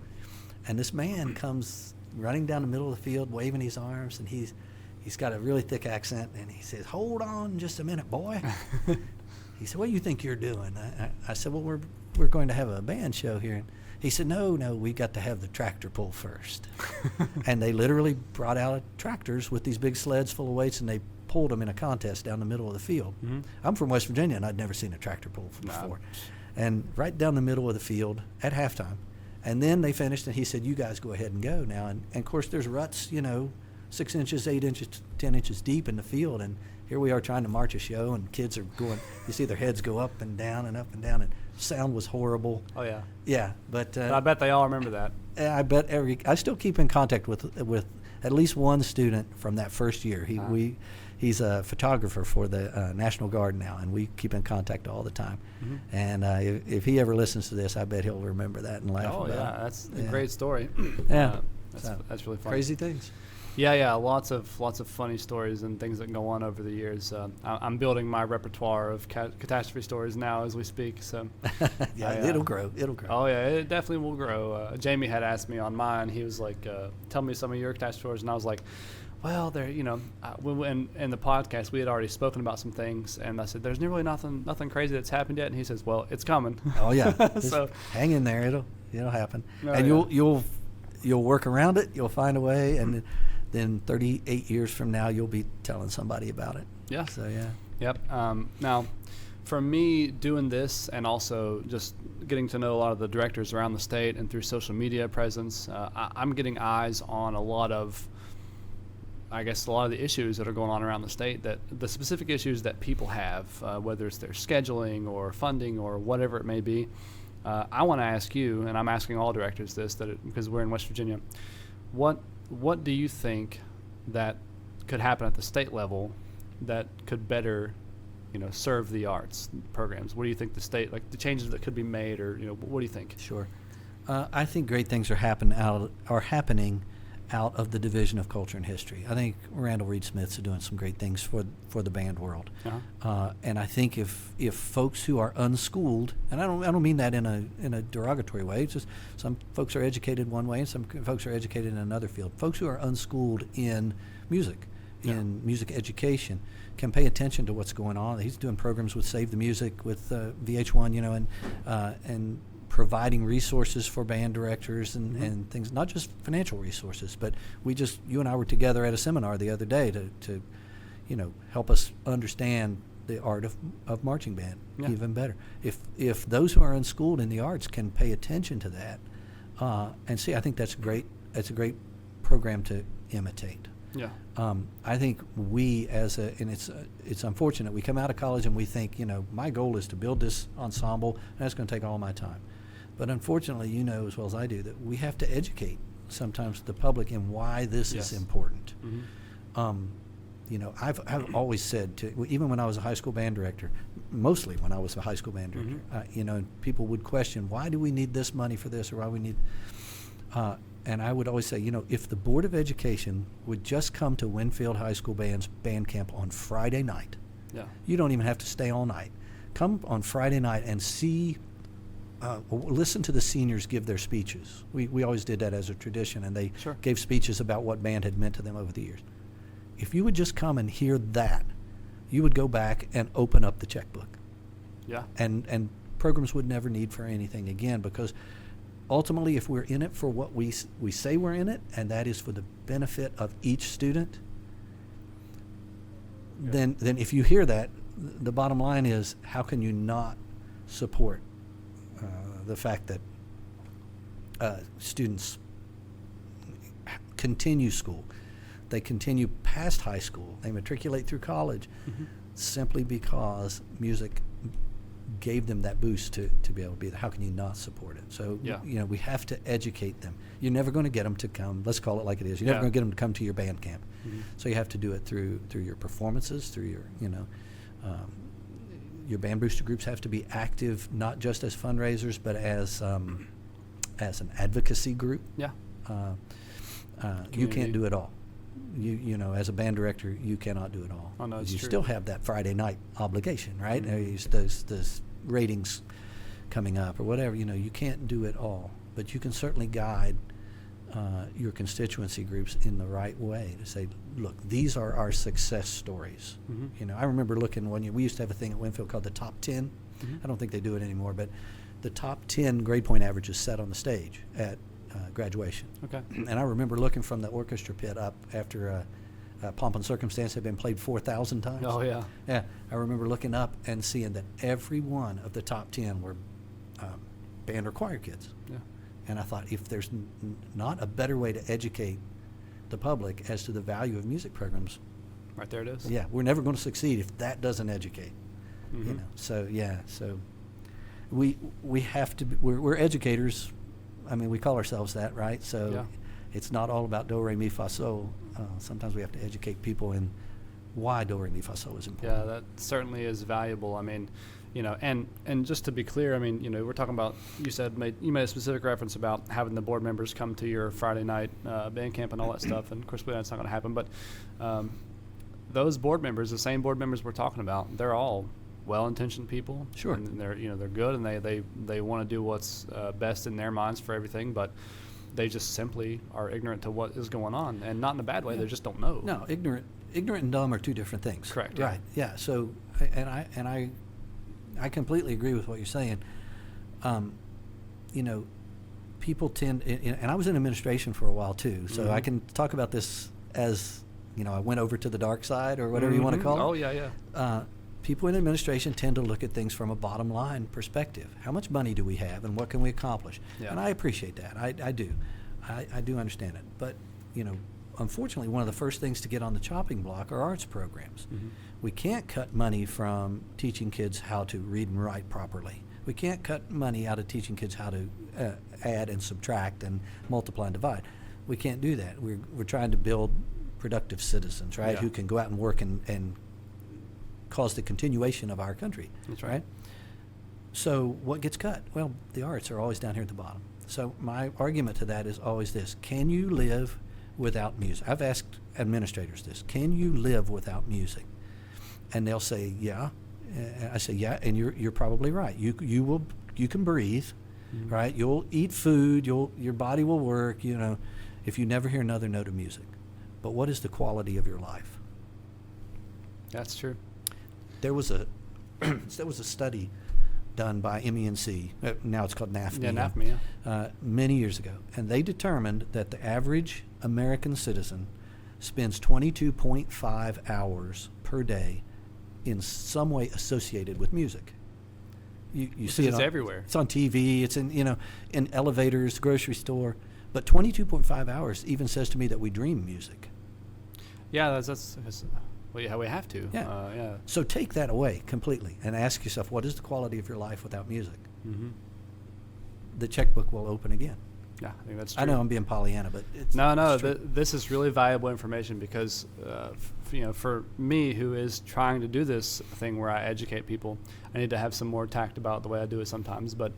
And this man comes running down the middle of the field, waving his arms, and he's got a really thick accent, and he says, hold on just a minute, boy. He said, what do you think you're doing? I said, well, we're going to have a band show here. And he said, no, we got to have the tractor pull first. And they literally brought out tractors with these big sleds full of weights, and they pulled them in a contest down the middle of the field. I'm from West Virginia, and I'd never seen a tractor pull before. And right down the middle of the field at halftime. And then they finished, and he said, you guys go ahead and go now. And of course, there's ruts, 6 inches, 8 inches, 10 inches deep in the field. And here we are trying to march a show, and kids are going, you see their heads go up and down and up and down, and sound was horrible. Oh, yeah. Yeah, but I bet they all remember that. I bet I still keep in contact with at least one student from that first year. He's a photographer for the National Guard now, and we keep in contact all the time. And if he ever listens to this, I bet he'll remember that and laugh about it. That's a great story. Yeah. That's really fun. Crazy things. Yeah, lots of funny stories and things that go on over the years. I'm building my repertoire of catastrophe stories now as we speak. So it'll grow. Oh yeah, it definitely will grow. Jamie had asked me on mine. He was like, "Tell me some of your catastrophe stories," and I was like, "Well, there, in the podcast we had already spoken about some things, and I said there's really nothing crazy that's happened yet." And he says, "Well, it's coming." Oh yeah, so hang in there. It'll happen, and you'll work around it. You'll find a way, and then 38 years from now, you'll be telling somebody about it. Yeah. So, yeah. Yep. Now, for me, doing this and also just getting to know a lot of the directors around the state and through social media presence, I'm getting eyes on a lot of I guess a lot of the issues that are going on around the state, that the specific issues that people have, whether it's their scheduling or funding or whatever it may be. I want to ask you, and I'm asking all directors this, because we're in West Virginia, what do you think that could happen at the state level that could better, serve the arts programs? What do you think the state, like the changes that could be made, or what do you think? Sure. I think great things are happening out of the Division of Culture and History. I think Randall Reed Smith's doing some great things for the band world. Uh-huh. And I think if folks who are unschooled, and I don't mean that in a derogatory way, it's just some folks are educated one way and some folks are educated in another field. Folks who are unschooled in music, in music education, can pay attention to what's going on. He's doing programs with Save the Music, with VH1, and providing resources for band directors and things, not just financial resources, but you and I were together at a seminar the other day to help us understand the art of marching band even better. If those who are unschooled in the arts can pay attention to that, and see, I think that's great. That's a great program to imitate. Yeah. I think and it's unfortunate, we come out of college and we think, my goal is to build this ensemble, and that's going to take all my time. But unfortunately, as well as I do, that we have to educate sometimes the public in why this is important. Mm-hmm. I've always said even when I was a high school band director, mostly when I was a high school band director, and people would question, why do we need this money for this, or why we need, and I would always say, if the Board of Education would just come to Winfield High School Band's band camp on Friday night, you don't even have to stay all night. Come on Friday night and listen to the seniors give their speeches. We always did that as a tradition, and they gave speeches about what band had meant to them over the years. If you would just come and hear that, you would go back and open up the checkbook. Yeah. And programs would never need for anything again, because ultimately, if we're in it for what we say we're in it, and that is for the benefit of each student, then if you hear that, the bottom line is, how can you not support the fact that students continue school, they continue past high school, they matriculate through college, simply because music gave them that boost to be able to be there? How can you not support it? So, we have to educate them. You're never going to get them to come, let's call it like it is, you're never going to get them to come to your band camp. So you have to do it through your performances, through your band booster groups have to be active, not just as fundraisers, but as an advocacy group. Yeah. You can't do it all. As a band director, you cannot do it all. Oh, no, it's you true. still have that Friday night obligation, right? Those ratings coming up or whatever. You can't do it all, but you can certainly guide your constituency groups in the right way to say, look, these are our success stories. I remember looking one year, we used to have a thing at Winfield called the Top 10. I don't think they do it anymore, but the top 10 grade point averages set on the stage at graduation. Okay. And I remember looking from the orchestra pit up after Pomp and Circumstance had been played 4,000 times. Oh, yeah. Yeah, I remember looking up and seeing that every one of the top 10 were band or choir kids. Yeah. And I thought, if there's not a better way to educate the public as to the value of music programs, right there it is. Yeah, we're never going to succeed if that doesn't educate. So we have to. We're educators. I mean, we call ourselves that, right? So it's not all about do, re, mi, fa, sol. Sometimes we have to educate people in why do, re, mi, fa, sol is important. Yeah, that certainly is valuable. I mean, and just to be clear, I mean, we're talking about, you made a specific reference about having the board members come to your Friday night band camp and all that stuff, and of course that's not going to happen, but those board members, the same board members we're talking about, they're all well-intentioned people. Sure. And they're good, and they want to do what's best in their minds for everything, but they just simply are ignorant to what is going on, and not in a bad way. They just don't know. No, ignorant and dumb are two different things. Correct. Right. Yeah. So, I completely agree with what you're saying. People tend, and I was in administration for a while too, so I can talk about this as, I went over to the dark side or whatever you want to call it. Oh, yeah. People in administration tend to look at things from a bottom line perspective. How much money do we have, and what can we accomplish? Yeah. And I appreciate that. I do. I do understand it. But, unfortunately, one of the first things to get on the chopping block are arts programs. Mm-hmm. We can't cut money from teaching kids how to read and write properly. We can't cut money out of teaching kids how to add and subtract and multiply and divide. We can't do that. We're trying to build productive citizens, right, Yeah. who can go out and work and cause the continuation of our country. That's right. So what gets cut? Well, the arts are always down here at the bottom. So my argument to that is always this: can you live without music? I've asked administrators this: can you live without music? And they'll say, yeah. I say, yeah, and you're probably right. You can breathe, Mm-hmm. right? You'll eat food. Your body will work. If you never hear another note of music. But what is the quality of your life? That's true. There was a study done by MENC. Now it's called NAFME. Yeah, NAFME, yeah. Many years ago, and they determined that the average American citizen spends 22.5 hours per day in some way associated with music. You see it everywhere. It's on TV. It's in elevators, grocery store. But 22.5 hours even says to me that we dream music. Yeah, that's well, yeah, we have to. Yeah. Yeah. So take that away completely and ask yourself, what is the quality of your life without music? Mm-hmm. The checkbook will open again. Yeah, I think that's true. I know I'm being Pollyanna, but it's No. true. This is really valuable information because, for me, who is trying to do this thing where I educate people, I need to have some more tact about the way I do it sometimes. But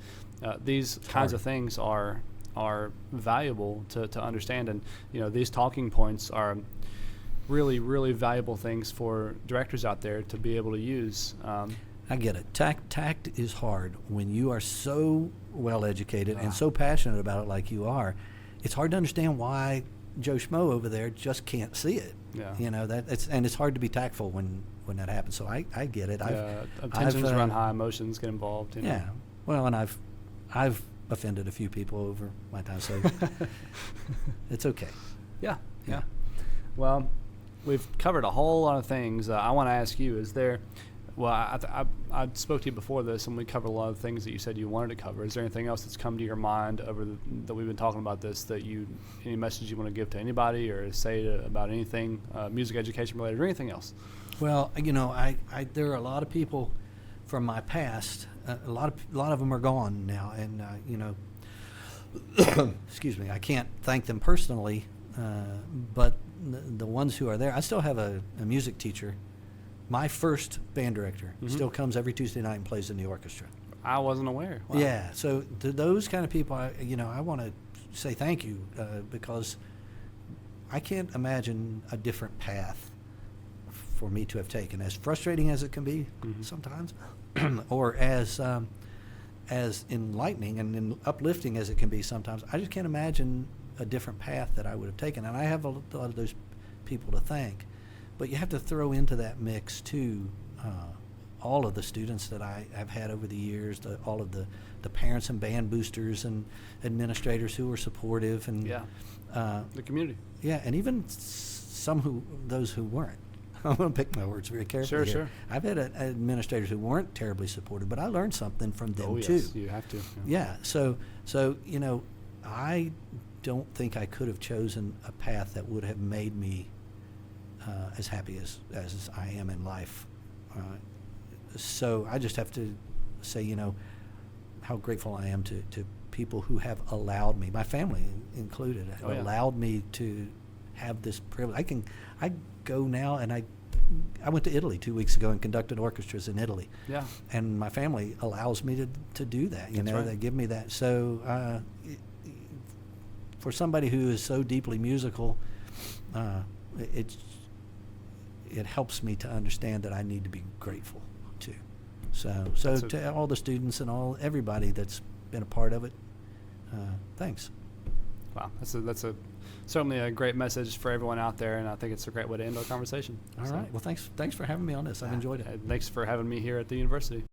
these kinds of things are valuable to understand, and these talking points are really, really valuable things for directors out there to be able to use. I get it. Tact is hard when you are so well educated and Ah. so passionate about it like you are. It's hard to understand why Joe Schmo over there just can't see it. Yeah. It's hard to be tactful when that happens. So I get it. Tensions run high, emotions get involved. Yeah. Well, and I've offended a few people over my time, so it's okay. Yeah. Well, we've covered a whole lot of things. I want to ask you: is there? Well, I spoke to you before this, and we covered a lot of things that you said you wanted to cover. Is there anything else that's come to your mind that we've been talking about this? Any message you want to give to anybody, or say about anything, music education related, or anything else? Well, there are a lot of people from my past. A lot of them are gone now, and excuse me, I can't thank them personally, but the ones who are there, I still have a music teacher. My first band director still comes every Tuesday night and plays in the orchestra. I wasn't aware. Wow. Yeah, so to those kind of people, I want to say thank you because I can't imagine a different path for me to have taken, as frustrating as it can be sometimes, or as enlightening and uplifting as it can be sometimes. I just can't imagine a different path that I would have taken, and I have a lot of those people to thank. But you have to throw into that mix too all of the students that I have had over the years, all of the parents and band boosters and administrators who were supportive, and the community. Yeah, and even those who weren't. I'm going to pick my words very carefully. Sure. I've had administrators who weren't terribly supportive, but I learned something from them too. Yes, you have to. Yeah. So I don't think I could have chosen a path that would have made me as happy as I am in life. So I just have to say, how grateful I am to people who have allowed me, my family included, have allowed me to have this privilege. I go now, and I went to Italy 2 weeks ago and conducted orchestras in Italy. Yeah. And my family allows me to do that. That's right. They give me that. So for somebody who is so deeply musical, it helps me to understand that I need to be grateful too. So to all the students and everybody that's been a part of it, thanks. Wow, that's certainly a great message for everyone out there, and I think it's a great way to end our conversation. All right. Well, thanks for having me on this. I've enjoyed it. Thanks for having me here at the university.